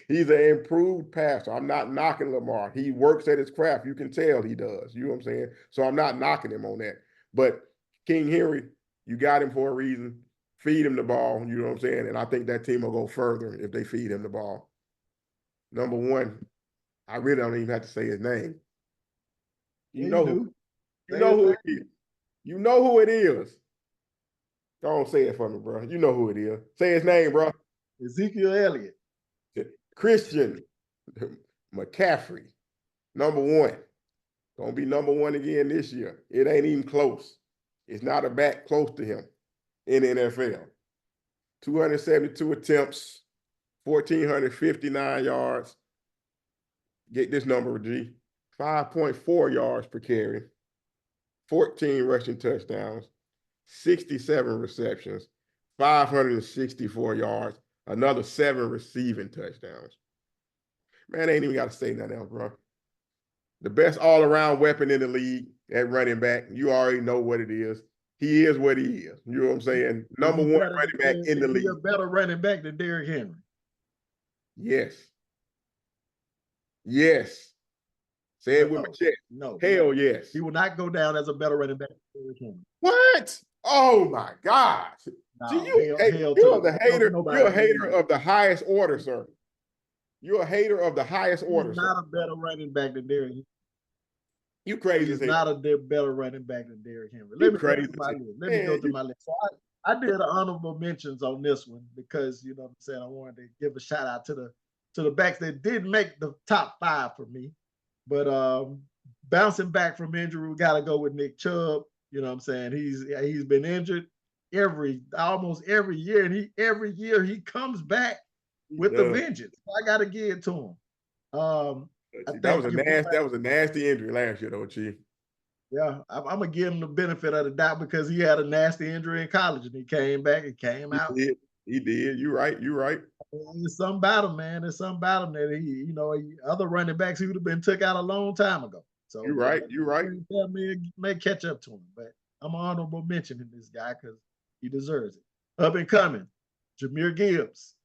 He's an improved passer. I'm not knocking Lamar. He works at his craft. You can tell he does. You know what I'm saying? So I'm not knocking him on that. But King Henry, you got him for a reason. Feed him the ball. You know what I'm saying? And I think that team will go further if they feed him the ball. Number 1, I really don't even have to say his name. You Yeah, you know who do. you Say know his who name. it is. You know who it is. Don't say it for me, bro. You know who it is. Say his name, bro. Ezekiel Elliott. Christian McCaffrey. Number 1. Gonna be number 1 again this year. It ain't even close. It's not a back close to him in the NFL. 272 attempts, 1,459 yards. Get this number, G. 5.4 yards per carry, 14 rushing touchdowns, 67 receptions, 564 yards, another 7 receiving touchdowns. Man, I ain't even got to say nothing else, bro. The best all-around weapon in the league at running back. You already know what it is. He is what he is. You know what I'm saying? Number one running back in the league. He's a better running back than Derrick Henry. Yes. Yes. Say it with my chest. No. Hell yes. He will not go down as a better running back than Derrick Henry. What? Oh my God. No, you're the hater. You're a hater of the highest order, sir. You're a hater of the highest order. He's not a better running back than Derrick Henry. You crazy. He's not a better running back than Derrick Henry. Let me go to my list. So I did honorable mentions on this one because, you know what I'm saying, I wanted to give a shout out to the backs that did make the top 5 for me. But bouncing back from injury, we got to go with Nick Chubb. You know what I'm saying? He's been injured almost every year, and every year he comes back with the vengeance. I got to give it to him. That was a nasty injury last year, though, Chief. Yeah, I'm gonna give him the benefit of the doubt because he had a nasty injury in college and he came back and came out. He did. You're right. There's something about him, man. There's something about him that other running backs he would have been took out a long time ago. So you're right. May catch up to him, but I'm honorable mentioning this guy because he deserves it. Up and coming, Jahmyr Gibbs.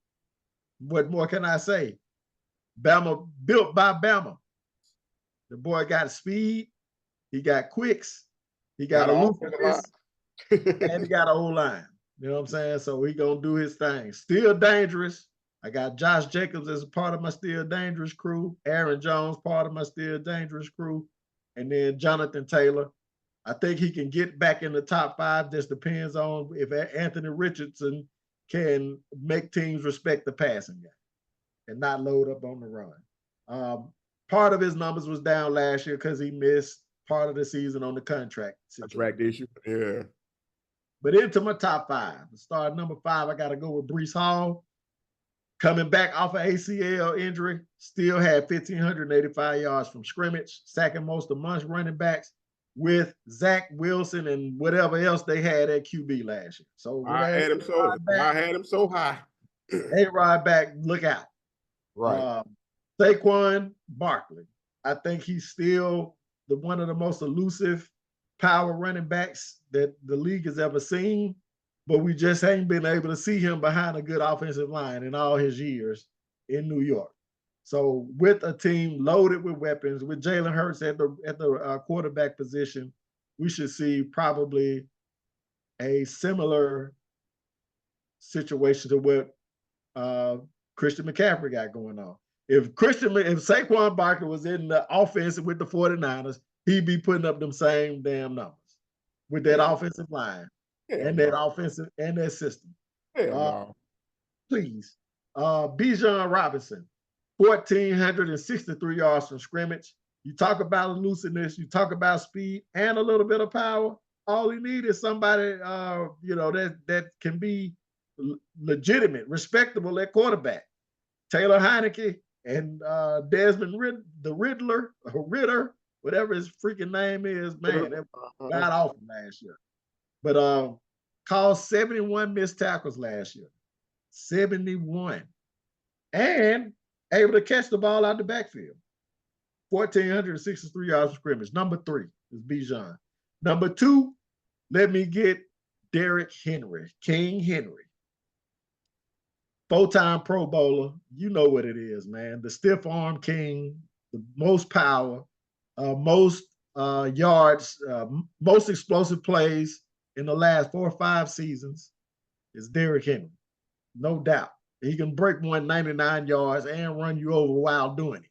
What more can I say? Bama, built by Bama. The boy got speed. He got quicks. He got elusiveness. And he got an O-line. You know what I'm saying? So he going to do his thing. Still dangerous. I got Josh Jacobs as a part of my still dangerous crew. Aaron Jones, part of my still dangerous crew. And then Jonathan Taylor. I think he can get back in the top 5. Just depends on if Anthony Richardson can make teams respect the passing game and not load up on the run. Part of his numbers was down last year because he missed part of the season on the contract issue. Yeah. But into my top 5. Start number 5, I got to go with Breece Hall. Coming back off an ACL injury, still had 1,585 yards from scrimmage, second most amongst running backs with Zach Wilson and whatever else they had at QB last year. So I had him so high. A-Rod back, look out. Right. Saquon Barkley. I think he's still one of the most elusive power running backs that the league has ever seen, but we just ain't been able to see him behind a good offensive line in all his years in New York. So with a team loaded with weapons, with Jalen Hurts at the quarterback position, we should see probably a similar situation to what Christian McCaffrey got going on. If Saquon Barkley was in the offense with the 49ers, he'd be putting up them same damn numbers with that offensive line and that offensive and that system. Please. Bijan Robinson, 1,463 yards from scrimmage. You talk about elusiveness, you talk about speed and a little bit of power. All you need is somebody, that can be legitimate, respectable at quarterback. Taylor Heineke and Desmond Ritter, whatever his freaking name is, man, that got off last year. But caused 71 missed tackles last year. 71. And able to catch the ball out the backfield. 1,463 yards of scrimmage. Number 3 is Bijan. Number 2, let me get Derrick Henry, King Henry. 4-time Pro Bowler. You know what it is, man. The stiff arm king, the most power, most yards, most explosive plays in the last 4 or 5 seasons is Derrick Henry. No doubt. He can break 199 yards and run you over while doing it.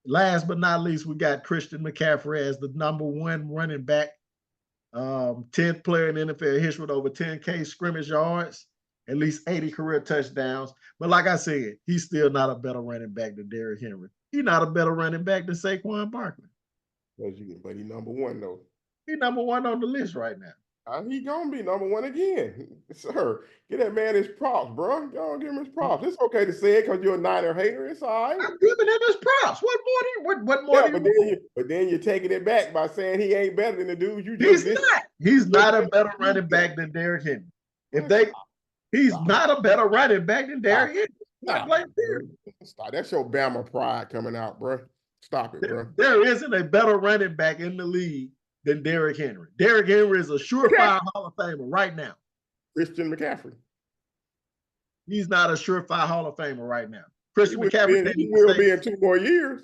Last but not least, we got Christian McCaffrey as the number 1 running back, 10th player in NFL history with over 10K scrimmage yards, at least 80 career touchdowns. But like I said, he's still not a better running back than Derrick Henry. He's not a better running back than Saquon Barkley. But he's number 1, though. He's number 1 on the list right now. He gonna be number one again, sir. Get that man his props, bro. Go on, give him his props. It's okay to say it because you're a Niner hater. It's all right. I'm giving him his props. What more Yeah, do you want? but then you're taking it back by saying he ain't better than the dude you just He's listed. not. He's not a better running back than Derrick Henry. He's not a better running back than Derrick Henry. Stop. Stop. That's your Bama pride coming out, bro. Stop it, bro. There isn't a better running back in the league than Derrick Henry. Derrick Henry is a surefire Hall of Famer right now. Christian McCaffrey. He's not a surefire Hall of Famer right now. Christian McCaffrey he will be in 2 more years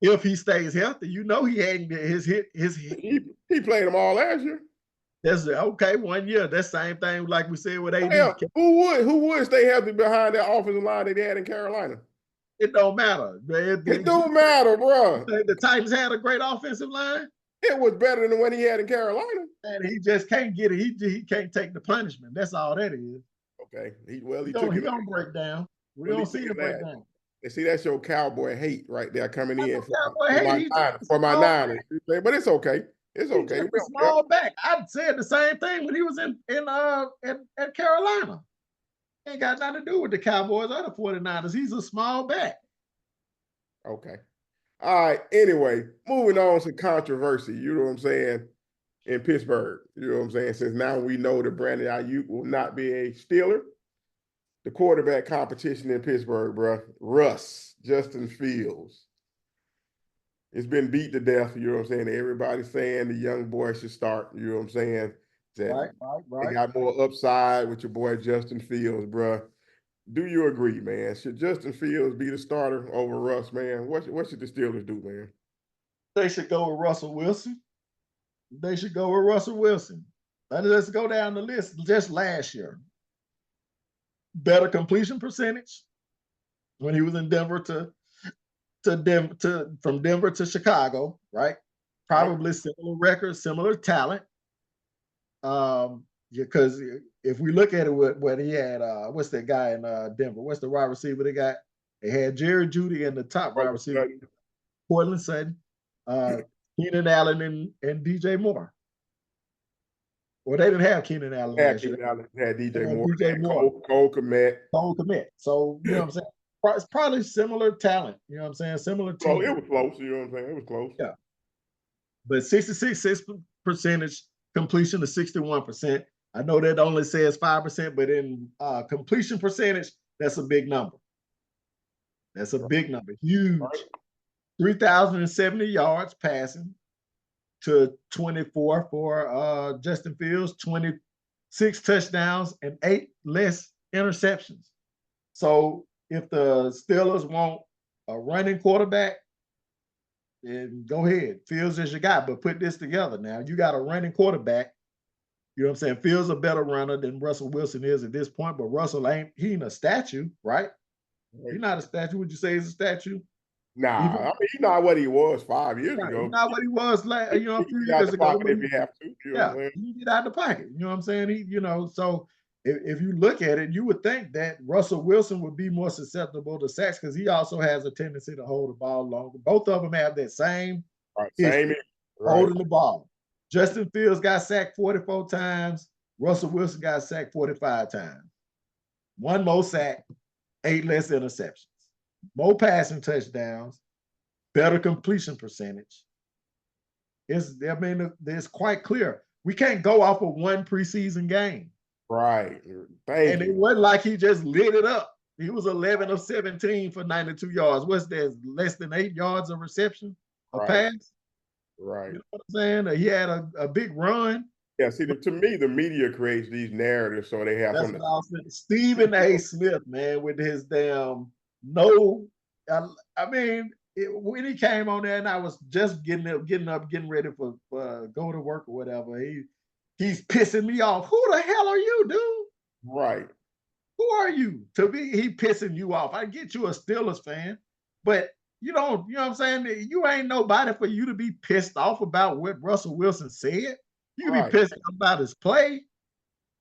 if he stays healthy. You know he hadn't his hit. He played them all last year. That's okay. 1 year. That's the same thing like we said with AD. Hell, who would stay healthy behind that offensive line that they had in Carolina? It don't matter. It don't matter, bro. The Titans had a great offensive line. It was better than what he had in Carolina. And he just can't get it. He can't take the punishment. That's all that is. Okay. He don't break down. We don't see him break down. And see, that's your cowboy hate right there coming in for my Niners. But it's okay. It's okay. He's a small back. I said the same thing when he was in Carolina. Ain't got nothing to do with the Cowboys or the 49ers. He's a small back. Okay. All right. Anyway, moving on to controversy. You know what I'm saying? In Pittsburgh. You know what I'm saying? Since now we know that Brandon Ayuk will not be a Steeler. The quarterback competition in Pittsburgh, bro. Russ, Justin Fields. It's been beat to death. You know what I'm saying? Everybody's saying the young boy should start. You know what I'm saying? Right. They got more upside with your boy Justin Fields, bro. Do you agree, man? Should Justin Fields be the starter over Russ, man? What should the Steelers do, man? They should go with Russell Wilson. Let's go down the list. Just last year, better completion percentage when he was in Denver from Denver to Chicago, right? Probably similar records, similar talent. Because if we look at it, what he had, what's that guy in Denver? What's the wide receiver they got? They had Jerry Jeudy in the top wide receiver, Portland Sutton, Keenan Allen, and DJ Moore. Well, they didn't have Keenan Allen last year. They had DJ Moore. Cole Kmet. So, you know what I'm saying? It's probably similar talent. You know what I'm saying? Similar team. It was close. You know what I'm saying? It was close. Yeah. But 66% completion to 61%. I know that only says 5%, but in completion percentage, that's a big number. That's a big number. Huge. 3,070 yards passing to 24 for Justin Fields, 26 touchdowns, and 8 less interceptions. So if the Steelers want a running quarterback, then go ahead. Fields is your guy, but put this together now. You got a running quarterback. You know what I'm saying? Fields a better runner than Russell Wilson is at this point, but Russell he ain't a statue, right? He's not a statue. Would you say he's a statue? Nah, I mean, he's not what he was 5 years ago. He's not what he was a few years ago. If you have to. You get out of the pocket. You know what I'm saying? So if you look at it, you would think that Russell Wilson would be more susceptible to sacks because he also has a tendency to hold the ball longer. Both of them have that same holding the ball. Justin Fields got sacked 44 times. Russell Wilson got sacked 45 times. 1 more sack, 8 less interceptions. More passing touchdowns, better completion percentage. It's quite clear. We can't go off of 1 preseason game. Right. It wasn't like he just lit it up. He was 11 of 17 for 92 yards. What's that? Less than 8 yards of reception, a pass? Right. You know what I'm saying? He had a big run. Yeah, see, to me, the media creates these narratives so they have something. Stephen A. Smith, man, with his damn when he came on there and I was just getting ready for go to work or whatever, he's pissing me off. Who the hell are you, dude? Right. Who are you? To me, he pissing you off. I get you a Steelers fan, but you know what I'm saying? You ain't nobody for you to be pissed off about what Russell Wilson said. You can be pissed off about his play,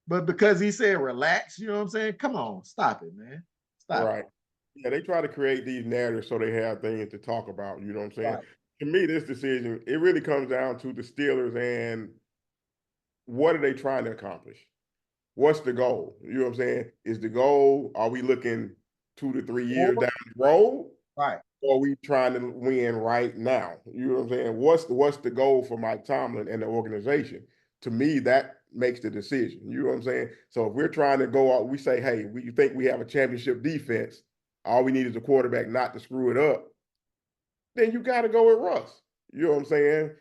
but because he said relax, you know what I'm saying? Come on, stop it, man. Stop it. Yeah, they try to create these narratives so they have things to talk about. You know what I'm saying? To me, this decision, it really comes down to the Steelers and what are they trying to accomplish? What's the goal? You know what I'm saying? Is the goal, are we looking 2 to 3 years down the road? Right. Or are we trying to win right now? You know what I'm saying? What's the goal for Mike Tomlin and the organization? To me, that makes the decision. You know what I'm saying? So if we're trying to go out, we say, hey, we think we have a championship defense. All we need is a quarterback not to screw it up. Then you got to go with Russ. You know what I'm saying?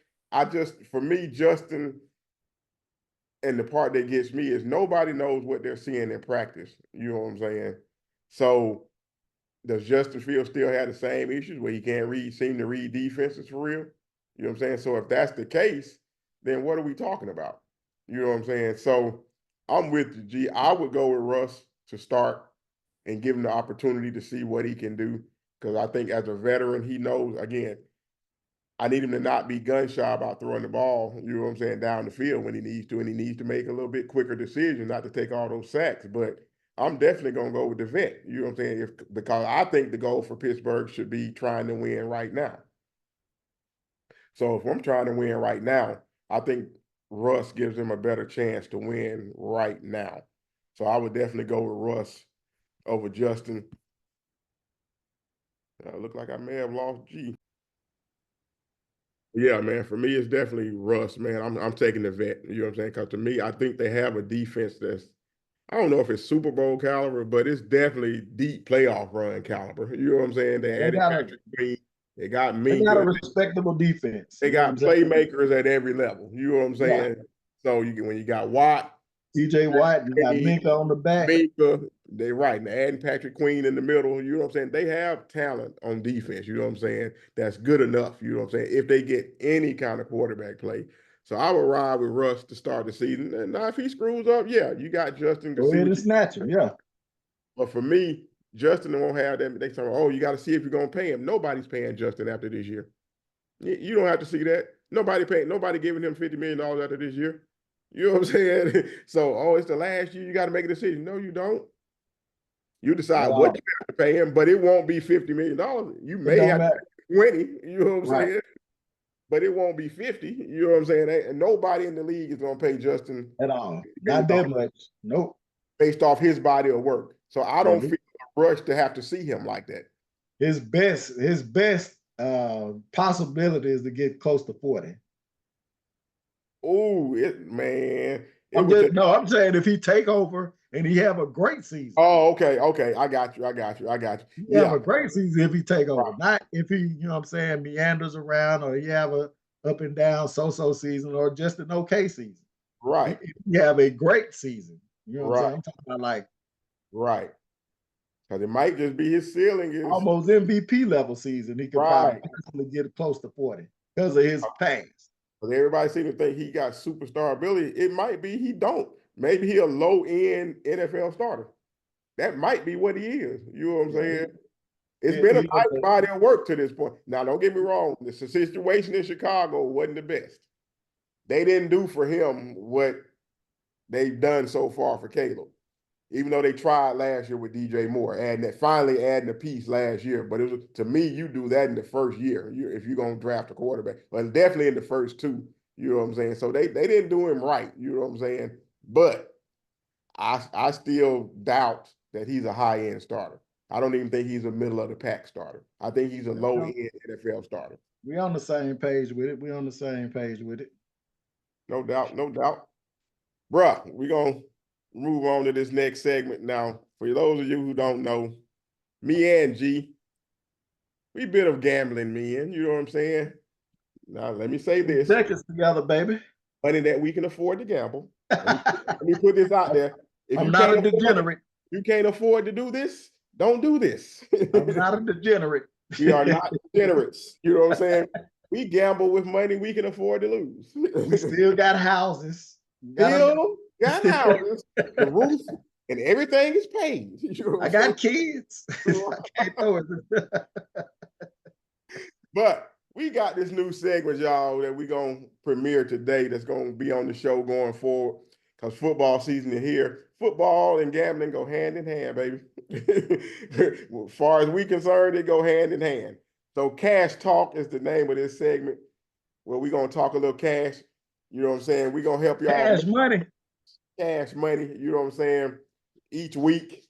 For me, Justin, and the part that gets me is nobody knows what they're seeing in practice. You know what I'm saying? So does Justin Fields still have the same issues where he can't seem to read defenses for real? You know what I'm saying? So if that's the case, then what are we talking about? You know what I'm saying? So I'm with you, G. I would go with Russ to start and give him the opportunity to see what he can do. Because I think as a veteran, he knows, again, I need him to not be gun shy about throwing the ball, you know what I'm saying, down the field when he needs to, and he needs to make a little bit quicker decision, not to take all those sacks. But I'm definitely gonna go with the vet, you know what I'm saying? Because I think the goal for Pittsburgh should be trying to win right now. So if I'm trying to win right now, I think Russ gives him a better chance to win right now. So I would definitely go with Russ over Justin. Look like I may have lost G. Yeah, man. For me, it's definitely Russ, man. I'm taking the vet. You know what I'm saying? Because to me, I think they have a defense that's, I don't know if it's Super Bowl caliber, but it's definitely deep playoff run caliber. You know what I'm saying? They added Patrick Queen. They got They got a Minka. respectable defense. They You know what I'm got saying? playmakers at every level. You know what I'm Yeah. saying? So when you got Watt, TJ Watt, you got Minka on the back. Minka, they right. And adding Patrick Queen in the middle, you know what I'm saying? They have talent on defense, you know what I'm saying? That's good enough, you know what I'm saying? If they get any kind of quarterback play. So I would ride with Russ to start the season. And now if he screws up, yeah, you got Justin to Go see ahead what and snatch him, yeah. But for me, Justin won't have that. They say, oh, you got to see if you're going to pay him. Nobody's paying Justin after this year. You don't have to see that. Nobody giving him $50 million after this year. You know what I'm saying? So, oh, it's the last year. You got to make a decision. No, you don't. You decide what you have to pay him, but it won't be $50 million. You may have to pay 20. You know what I'm saying? But it won't be 50. You know what I'm saying? And nobody in the league is going to pay Justin at all. Not that much. Nope. Based off his body of work. So I don't feel a rush to have to see him like that. His best possibility is to get close to 40. Oh, man. I'm saying if he take over and he have a great season. Oh, okay. I got you. He have a great season if he take over. Not if he, you know what I'm saying, meanders around or he have a up and down so-so season or just an okay season. Right. He have a great season. You know what I'm saying? I'm talking about like. Right. Because it might just be his ceiling is almost MVP level season. He could probably get close to 40 because of his pass. Because everybody seems to think he got superstar ability. It might be he don't. Maybe he a low-end NFL starter. That might be what he is. You know what I'm saying? It's been a nice body of work to this point. Now, don't get me wrong. The situation in Chicago wasn't the best. They didn't do for him what they've done so far for Caleb. Even though they tried last year with DJ Moore, finally adding a piece last year. But it was, to me, you do that in the first year if you're going to draft a quarterback. But definitely in the first two, you know what I'm saying? So they didn't do him right, you know what I'm saying? But I still doubt that he's a high-end starter. I don't even think he's a middle-of-the-pack starter. I think he's a low-end NFL starter. We on the same page with it. No doubt. Bruh, we're going to move on to this next segment now. For those of you who don't know, me and G, we bit of gambling men, you know what I'm saying? Now, let me say this. Seconds together, baby. Money that we can afford to gamble. Let me put this out there. If I'm not a degenerate. You can't afford to do this, don't do this. I'm not a degenerate. We are not degenerates. You know what I'm saying? We gamble with money we can afford to lose. We still got houses. Still got houses, the roof, and everything is paid. You know I got kids. I can't throw it. But we got this new segment, y'all, that we're going to premiere today that's going to be on the show going forward because football season is here. Football and gambling go hand in hand, baby. As far as we concerned, they go hand in hand. So Cash Talk is the name of this segment where we're going to talk a little cash. You know what I'm saying? We're gonna help y'all Cash make money. cash money. You know what I'm saying? Each week,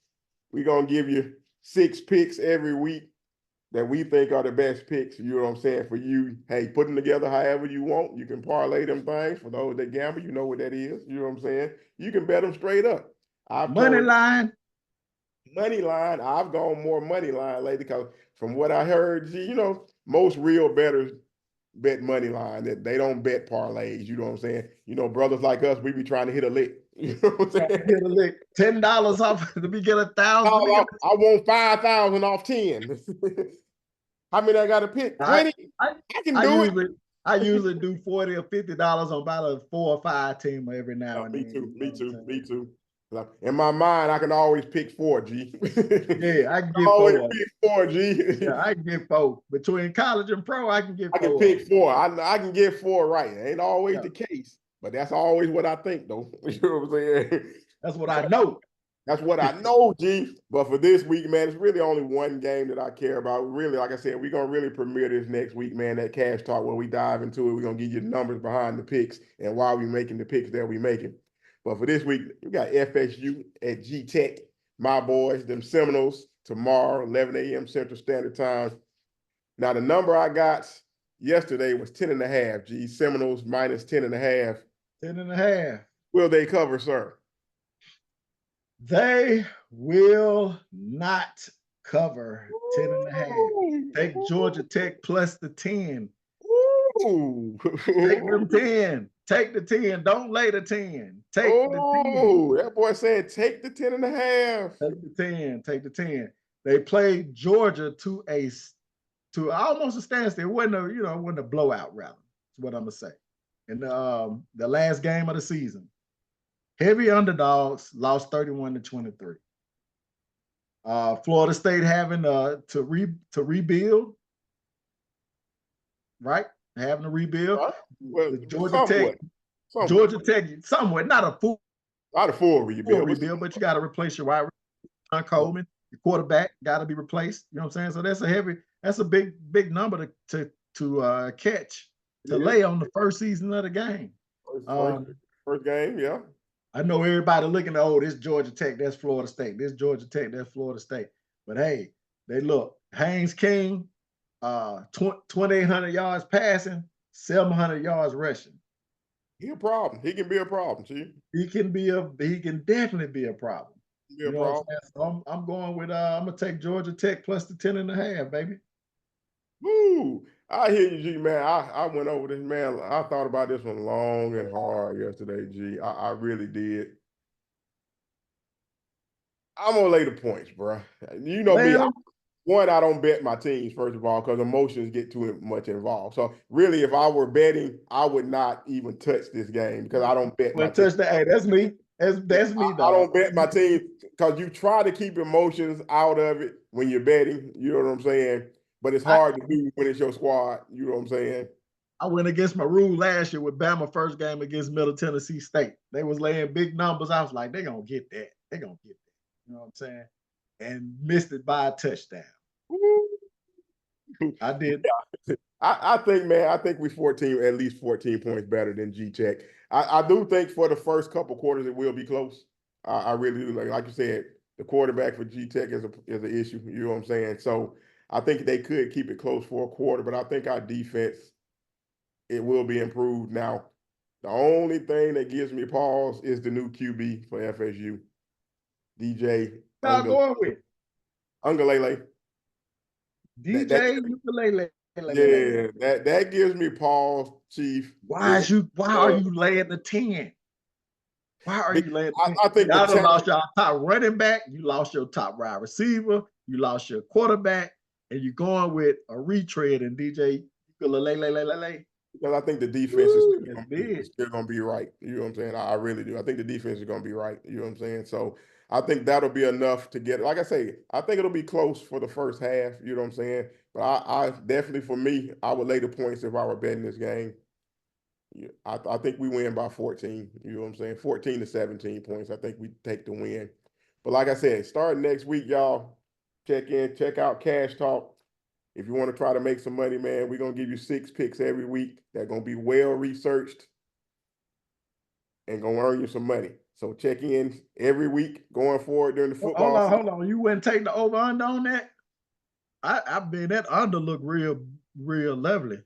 we're gonna give you 6 picks every week that we think are the best picks. You know what I'm saying? For you, hey, put them together however you want. You can parlay them things. For those that gamble, you know what that is. You know what I'm saying? You can bet them straight up. I've Money told line. money line. I've gone more money line lately because from what I heard, most real bettors bet money line. That they don't bet parlays. You know what I'm saying? Brothers like us, we be trying to hit a lick. You know what I'm saying? Get a lick. $10 off. Let me get 1,000. Let me I get. want 5,000 off 10. How many I got to pick? I, 20. I I can I do it. usually do $40 or $50 on about a 4 or 5 team every now and Me then. too. You know Me what I'm too. saying? Me too. In my mind, I can always pick 4, G. Yeah, I can I get always 4. pick 4, G. Yeah, I can get 4. Between college and pro, I can get I can 4 of them. pick 4. I can get 4 right. It ain't always Yeah, the case, but that's always what I think, though. You know what I'm saying? that's what I know. That's what I know, G. But for this week, man, it's really only one game that I care about. Really, like I said, we're gonna really premiere this next week, man. That cash talk where we dive into it. We're gonna give you the numbers behind the picks and why we making the picks that we making. But for this week, we got FSU at G Tech, my boys, them Seminoles, tomorrow, 11 a.m. Central Standard Time. Now, the number I got yesterday was 10.5, G. Seminoles minus 10.5. 10.5. Will they cover, sir? They will not cover 10.5. Take Georgia Tech plus the 10. Ooh. Take them 10. Take the 10. Don't lay the 10. Take the 10. Oh, that boy said take the 10.5. Take the 10. Take the 10. They played Georgia to almost a standstill. It wasn't a blowout, rather. That's what I'm gonna say. In the last game of the season. Heavy underdogs lost 31-23. Florida State having to rebuild, right? Having to rebuild. Well, The Georgia Tech, somewhat. somewhat, not a full Not a full rebuild, but rebuild, but you got to replace your wide receiver, Coleman. Your quarterback got to be replaced. You know what I'm saying? So that's a big number to catch, to lay on the first season of the game. first game, yeah. I know everybody looking at, this Georgia Tech, that's Florida State. This Georgia Tech, that's Florida State. But hey, they look, Haynes King, 2,800 yards passing, 700 yards rushing. He a problem. He can be a problem, see? He can definitely be a problem. Be a You know what I'm problem. saying? So I'm going with I'm gonna take Georgia Tech plus the 10.5, baby. Woo! I hear you, G, man. I went over this, man. I thought about this one long and hard yesterday, G. I really did. I'm gonna lay the points, bro. You know me. Laying I don't bet my teams, first of all, because emotions get too much involved. So really, if I were betting, I would not even touch this game because I don't bet my well, team. touch the hey, that's me. That's me, I dog. don't bet my team because you try to keep emotions out of it when you're betting. You know what I'm saying? But it's I, hard to do when it's your squad. You know what I'm saying? I went against my rule last year with Bama first game against Middle Tennessee State. They was laying big numbers. I was like, they're gonna get that. They're gonna get that. You know what I'm saying? And missed it by a touchdown. I did. I think, man, I think we 14, at least 14 points better than G Tech. I do think for the first couple quarters it will be close. I really do. Like you said, the quarterback for G Tech is an issue. You know what I'm saying? So I think they could keep it close for a quarter, but I think our defense, it will be improved. Now, the only thing that gives me pause is the new QB for FSU, DJ Y'all going with Ungalele. That DJ Ukulele. yeah, that gives me pause, Chief. Why are you laying the 10? Why are you laying the 10? I think the Y'all done talent. lost your top running back, you lost your top wide receiver, you lost your quarterback, and you're going with a retread and DJ Ukulele. Because I think the defense is That's big. still going to be right. You know what I'm saying? I really do. I think the defense is going to be right. You know what I'm saying? So I think that'll be enough to get it. Like I say, I think it'll be close for the first half. You know what I'm saying? But I definitely, for me, I would lay the points if I were betting this game. Yeah, I think we win by 14. You know what I'm saying? 14 to 17 points. I think we take the win. But like I said, starting next week, y'all, check out Cash Talk. If you want to try to make some money, man, we're going to give you 6 picks every week. They're going to be well researched. and gonna earn you some money. So check in every week going forward during the football season. Hold on. You wouldn't take the over under on that? I bet that under look real lovely.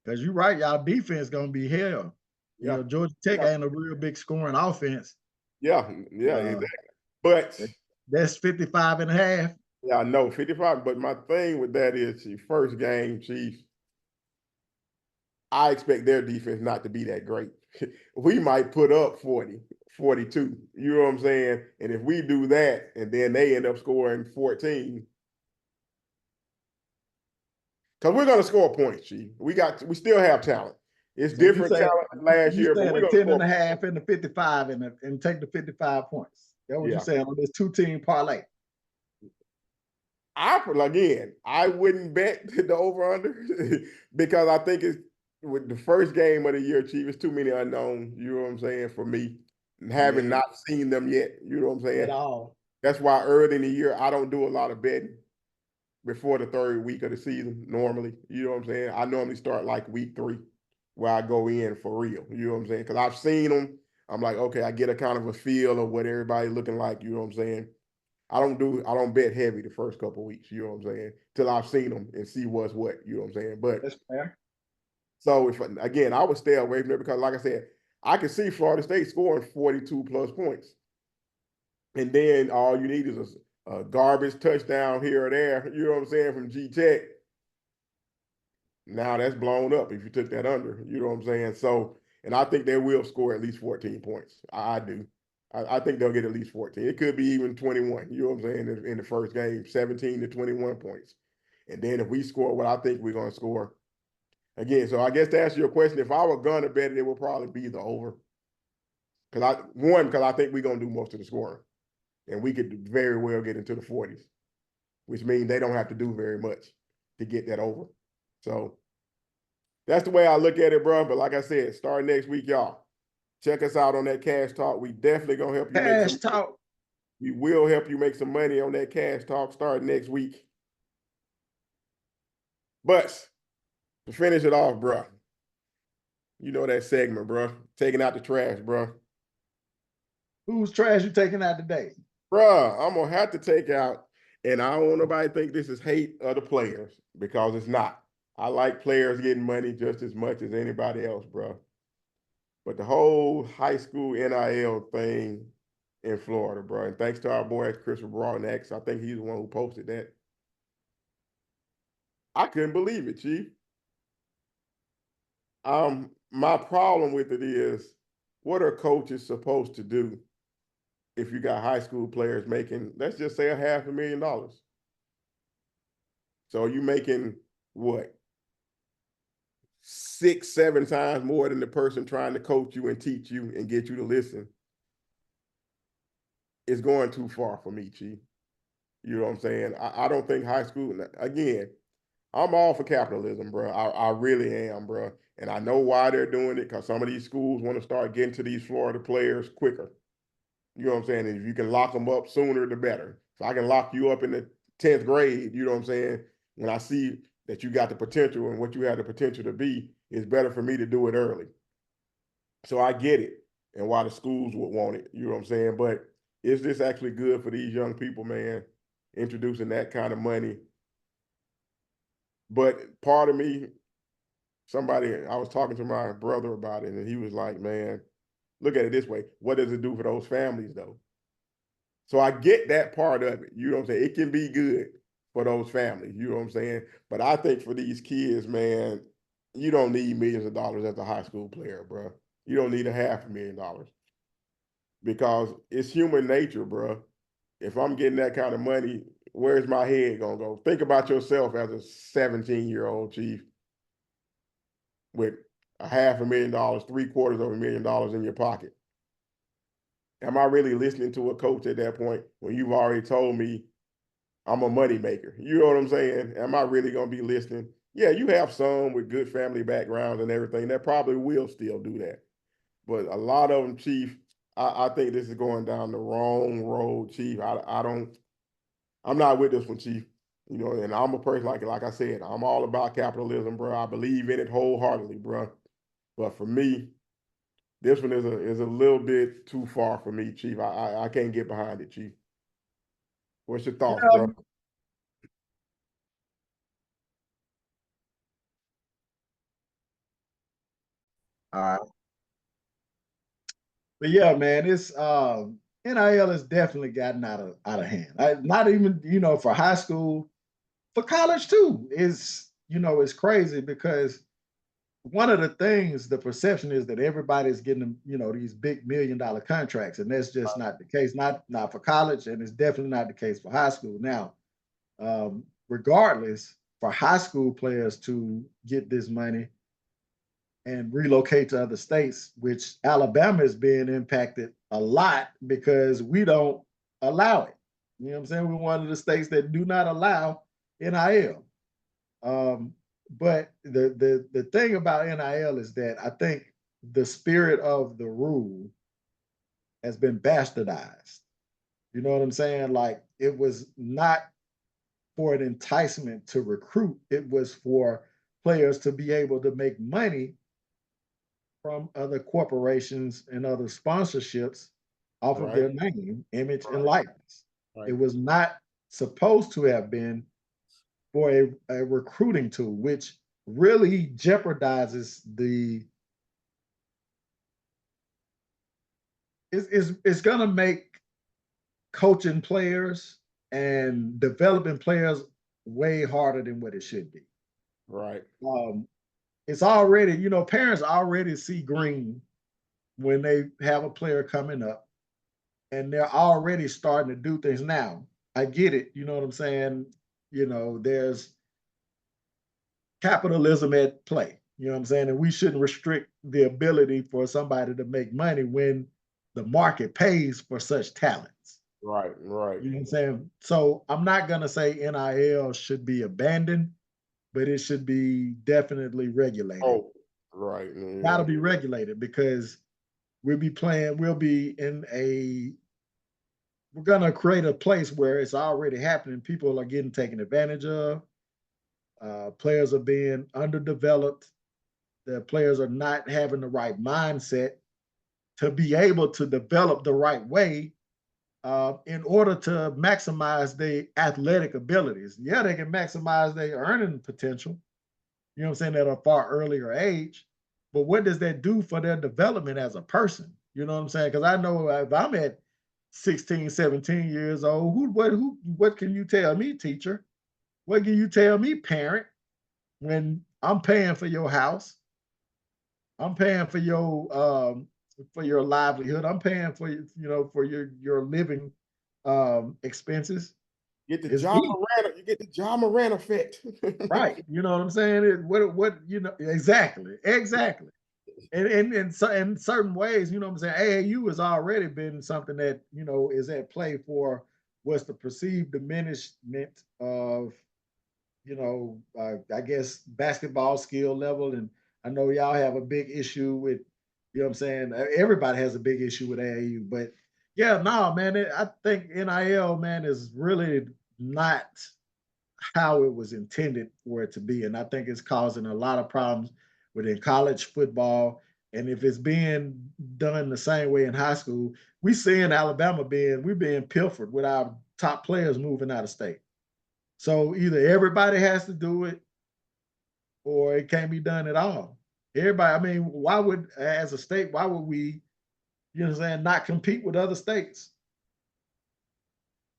Because you're right, y'all defense gonna be hell. You Yeah. know, Georgia Tech ain't a real big scoring offense. Yeah, exactly. But that's 55 and a half. Yeah, I know 55. But my thing with that is, first game, Chiefs, I expect their defense not to be that great. We might put up 40, 42. You know what I'm saying? And if we do that and then they end up scoring 14, because we're going to score points, Chief. We still have talent. It's So different talent than last year, but we're a going to 10 score and a half and the 55 and take the 55 points. That's what Yeah. you're saying on this 2-team parlay. I wouldn't bet the over under because I think it's with the first game of the year, Chief. It's too many unknowns. You know what I'm saying? For me, having not seen them yet. You know what I'm saying? At all. That's why early in the year I don't do a lot of betting before the third week of the season. Normally, you know what I'm saying? I normally start like week 3, where I go in for real. You know what I'm saying? Because I've seen them. I'm like, okay, I get a kind of a feel of what everybody's looking like. You know what I'm saying? I don't bet heavy the first couple of weeks, you know what I'm saying, till I've seen them and see what's what, you know what I'm saying. But that's fair. So again, I would stay away from it because, like I said, I can see Florida State scoring 42 plus points, and then all you need is a garbage touchdown here or there, you know what I'm saying, from G Tech. Now that's blown up if you took that under, you know what I'm saying. So, and I think they will score at least 14 points. I do. I think they'll get at least 14. It could be even 21, you know what I'm saying, in the first game, 17 to 21 points. And then if we score what I think we're going to score, again, so I guess to answer your question, if I were going to bet it, it would probably be the over. Because I think we're going to do most of the scoring. And we could very well get into the 40s, which means they don't have to do very much to get that over. So that's the way I look at it, bro. But like I said, starting next week, y'all, check us out on that Cash Talk. We definitely going to help you Cash Talk. We will help you make some money on that Cash Talk starting next week. But to finish it off, bro, you know that segment, bro. Taking out the trash, bro. Whose trash you taking out today? Bro, I'm going to have to take out, and I don't want nobody to think this is hate of the players, because it's not. I like players getting money just as much as anybody else, bro. But the whole high school NIL thing in Florida, bro, and thanks to our boy Chris Brown, I think he's the one who posted that. I couldn't believe it, Chief. My problem with it is, what are coaches supposed to do if you got high school players making, let's just say, $500,000? So you making what? 6, 7 times more than the person trying to coach you and teach you and get you to listen. It's going too far for me, Chief. You know what I'm saying? I don't think high school, again, I'm all for capitalism, bro. I really am, bro. And I know why they're doing it, because some of these schools want to start getting to these Florida players quicker. You know what I'm saying? And if you can lock them up sooner, the better. So I can lock you up in the 10th grade, you know what I'm saying? When I see that you got the potential and what you have the potential to be, it's better for me to do it early. So I get it and why the schools would want it, you know what I'm saying? But is this actually good for these young people, man, introducing that kind of money? But part of me, I was talking to my brother about it, and he was like, man, look at it this way. What does it do for those families, though? So I get that part of it. You know what I'm saying? It can be good for those families. You know what I'm saying? But I think for these kids, man, you don't need millions of dollars as a high school player, bro. You don't need $500,000, because it's human nature, bro. If I'm getting that kind of money, where's my head gonna go? Think about yourself as a 17-year-old, Chief, with $500,000, $750,000 in your pocket. Am I really listening to a coach at that point when you've already told me I'm a money maker? You know what I'm saying? Am I really going to be listening? Yeah, you have some with good family backgrounds and everything that probably will still do that. But a lot of them, Chief, I think this is going down the wrong road, Chief. I'm not with this one, Chief. You know, and I'm a person, like I said, I'm all about capitalism, bro. I believe in it wholeheartedly, bro. But for me, This one is a little bit too far for me, Chief. I can't get behind it, Chief. What's your thoughts, Yeah, bro? all right. But yeah, man, it's NIL has definitely gotten out of hand. Not even, for high school, for college too. It's crazy because one of the things, the perception is that everybody's getting, these big $1 million contracts, and that's just not the case. Not for college, and it's definitely not the case for high school. Now, regardless, for high school players to get this money and relocate to other states, which Alabama is being impacted a lot because we don't allow it. You know what I'm saying? We're one of the states that do not allow NIL. But the thing about NIL is that I think the spirit of the rule has been bastardized. You know what I'm saying? Like it was not for an enticement to recruit, it was for players to be able to make money from other corporations and other sponsorships off of Right, their name, image, and right, likeness. It right, was not supposed to have been for a recruiting tool, which really jeopardizes the it's gonna make coaching players and developing players way harder than what it should be. right, Um, it's already, parents already see green when they have a player coming up and they're already starting to do things now. I get it, you know what I'm saying? There's capitalism at play. You know what I'm saying? And we shouldn't restrict the ability for somebody to make money when the market pays for such talents. right, right. You know what I'm saying? So I'm not going to say NIL should be abandoned, but it should be definitely regulated. Oh, right. Got Yeah. to be regulated because we'll be in we're going to create a place where it's already happening. People are getting taken advantage of. Players are being underdeveloped. The players are not having the right mindset to be able to develop the right way in order to maximize their athletic abilities. Yeah, they can maximize their earning potential, you know what I'm saying, at a far earlier age. But what does that do for their development as a person? You know what I'm saying? Because I know if I'm at 16, 17 years old, what can you tell me, teacher? What can you tell me, parent, when I'm paying for your house? I'm paying for your livelihood. I'm paying for your living expenses. Get the It's John me, Moran, you get the John Moran effect. right? You know what I'm saying? What exactly. And so in certain ways, you know what I'm saying, AAU has already been something that is at play for what's the perceived diminishment of I guess basketball skill level. And I know y'all have a big issue with, what I'm saying, everybody has a big issue with AAU, but yeah, no, man, I think NIL, man, is really not how it was intended for it to be. And I think it's causing a lot of problems within college football. And if it's being done the same way in high school, we see in Alabama we're being pilfered with our top players moving out of state. So either everybody has to do it or it can't be done at all. Everybody, I mean, why would, as a state, why would we, not compete with other states?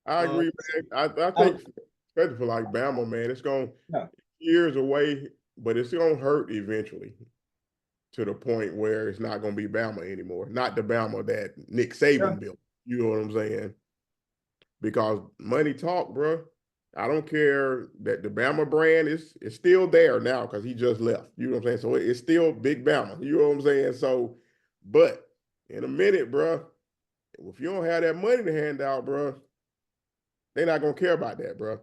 I Uh, agree, man. I uh, think, especially for like Bama, man, it's going yeah, years away, but it's going to hurt eventually to the point where it's not going to be Bama anymore. Not the Bama that Nick yeah, Saban built. You know what I'm saying? Because money talk, bro. I don't care that the Bama brand is still there now because he just left. You know what I'm saying? So it's still Big Bama. You know what I'm saying? So, but in a minute, bro, if you don't have that money to hand out, bro, they're not gonna care about that, bro.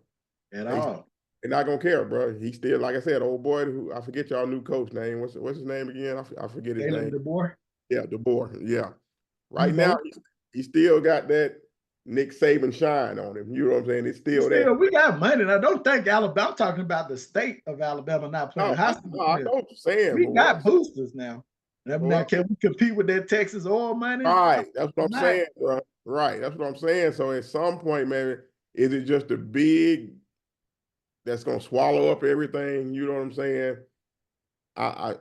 at They all. they're not gonna care, bro. He still, like I said, old boy who I forget y'all new coach name. What's his name again? I forget his Jalen name. DeBoer, Yeah, DeBoer. Yeah. Right now, Debo. he still got that Nick Saban shine on him. You know what I'm saying? It's still there. Still, we got money. And I don't think Alabama, I'm talking about the state of Alabama not playing No, high I, school no, I players. know what you're saying, We but what I'm got boosters now. Now, can we compete with that Texas oil money? Right. That's what I'm Not. saying, bro. Right. That's what I'm saying. So at some point, man, is it just a big that's gonna swallow up everything? You know what I'm saying? I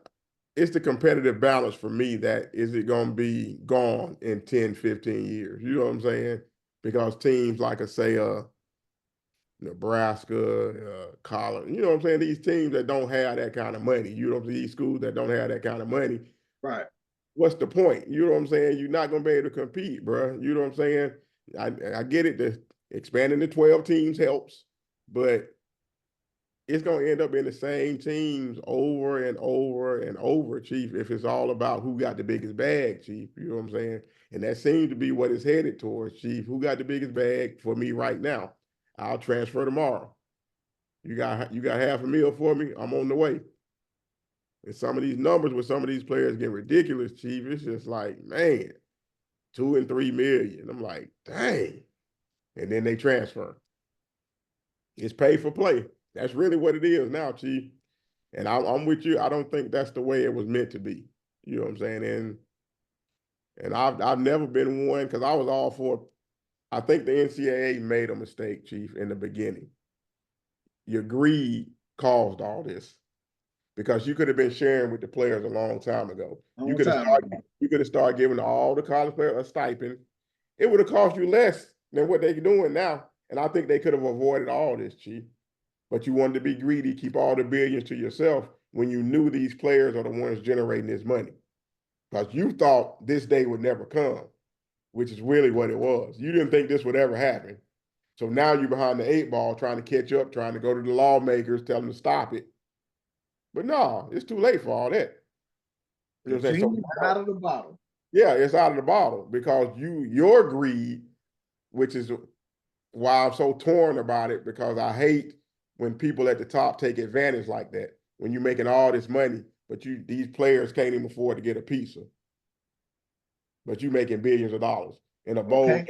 it's the competitive balance for me that is it gonna be gone in 10, 15 years? You know what I'm saying? Because teams like I say, Nebraska, Colorado, you know what I'm saying? These teams that don't have that kind of money, you know what I'm saying? These schools that don't have that kind of money, Right. what's the point? You know what I'm saying? You're not gonna be able to compete, bro. You know what I'm saying? I get it. The expanding the 12 teams helps, but it's gonna end up in the same teams over and over and over, Chief. If it's all about who got the biggest bag, Chief. You know what I'm saying? And that seems to be what it's headed towards, Chief. Who got the biggest bag for me right now? I'll transfer tomorrow. You got half a meal for me? I'm on the way. And some of these numbers with some of these players get ridiculous, Chief. It's just like, man, 2 and 3 million. I'm like, dang. And then they transfer. It's pay for play. That's really what it is now, Chief. And I'm with you. I don't think that's the way it was meant to be. You know what I'm saying? And I've never been one because I was all for. I think the NCAA made a mistake, Chief, in the beginning. Your greed caused all this because you could have been sharing with the players a long time ago. You could have started giving all the college players a stipend. It would have cost you less than what they're doing now. And I think they could have avoided all this, Chief. But you wanted to be greedy, keep all the billions to yourself when you knew these players are the ones generating this money. Because you thought this day would never come, which is really what it was. You didn't think this would ever happen. So now you're behind the 8 ball trying to catch up, trying to go to the lawmakers, tell them to stop it. But no, it's too late for all that. You know what I'm saying? So now, out of the bottle. Yeah, it's out of the bottle because your greed, which is why I'm so torn about it, because I hate when people at the top take advantage like that. When you're making all this money, but these players can't even afford to get a pizza. But you making billions of dollars in a bowl game.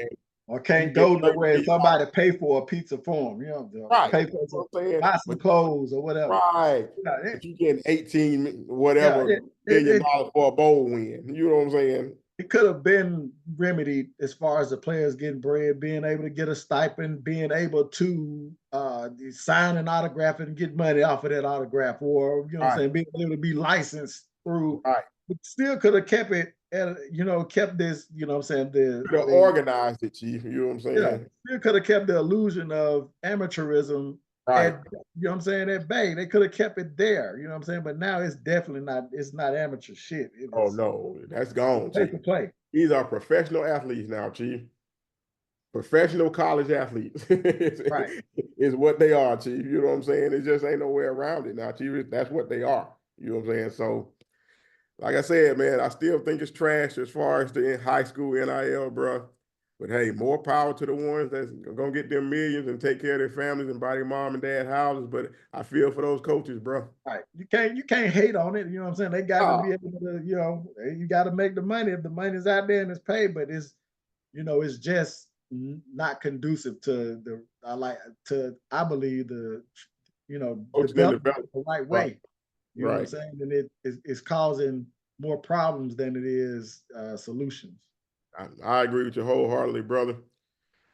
Or can't go to where somebody pay for a pizza for them, you know, right. pay for buy some clothes or whatever. Right. Yeah, but you getting 18 whatever billion dollars for a bowl win. You know what I'm saying? It could have been remedied as far as the players getting bread, being able to get a stipend, being able to sign an autograph and get money off of that autograph, or you know what I'm saying, being able to be licensed through. Right. But still could have kept it at, kept this, you know what I'm saying, could have organized it, Chief. You know what I'm saying? Yeah, still could have kept the illusion of amateurism at, you know what I'm saying, at bay. They could have kept it there, you know what I'm saying? But now it's definitely not, it's not amateur shit. Oh no, that's gone, Chief. Play. These are professional athletes now, Chief. Professional college athletes. is what they are, Chief. You know what I'm saying? It just ain't no way around it now, Chief. That's what they are. You know what I'm saying? So, like I said, man, I still think it's trash as far as the high school NIL, bro. But hey, more power to the ones that's gonna get them millions and take care of their families and buy their mom and dad houses. But I feel for those coaches, bro. Right. You can't hate on it. You know what I'm saying? They got to be able to, you got to make the money if the money's out there and it's paid. But it's, it's just not conducive to I believe develop the right way. Right. You know what I'm saying? And it's causing more problems than it is solutions. I agree with you wholeheartedly, brother.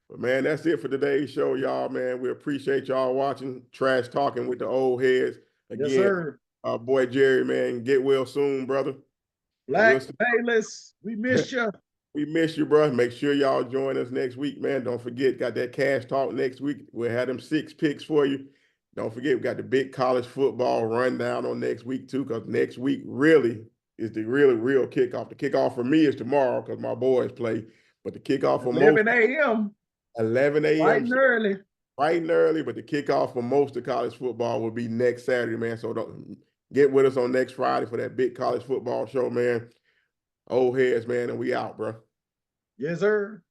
But man, that's it for today's show, y'all, man. We appreciate y'all watching Trash Talking with the Old Heads. Again, yes, sir. Boy Jerry, man, get well soon, brother. Black Bayless, we missed you. We miss you, bro. Make sure y'all join us next week, man. Don't forget, got that cash talk next week. We'll have them 6 picks for you. Don't forget, we got the big college football rundown on next week, too, because next week really is the real kickoff. The kickoff for me is tomorrow because my boys play. But the kickoff for 11 a.m. 11 a.m. Bright and early. Bright and early, but the kickoff for most of college football will be next Saturday, man. So don't get with us on next Friday for that big college football show, man. Old heads, man, and we out, bro. Yes, sir.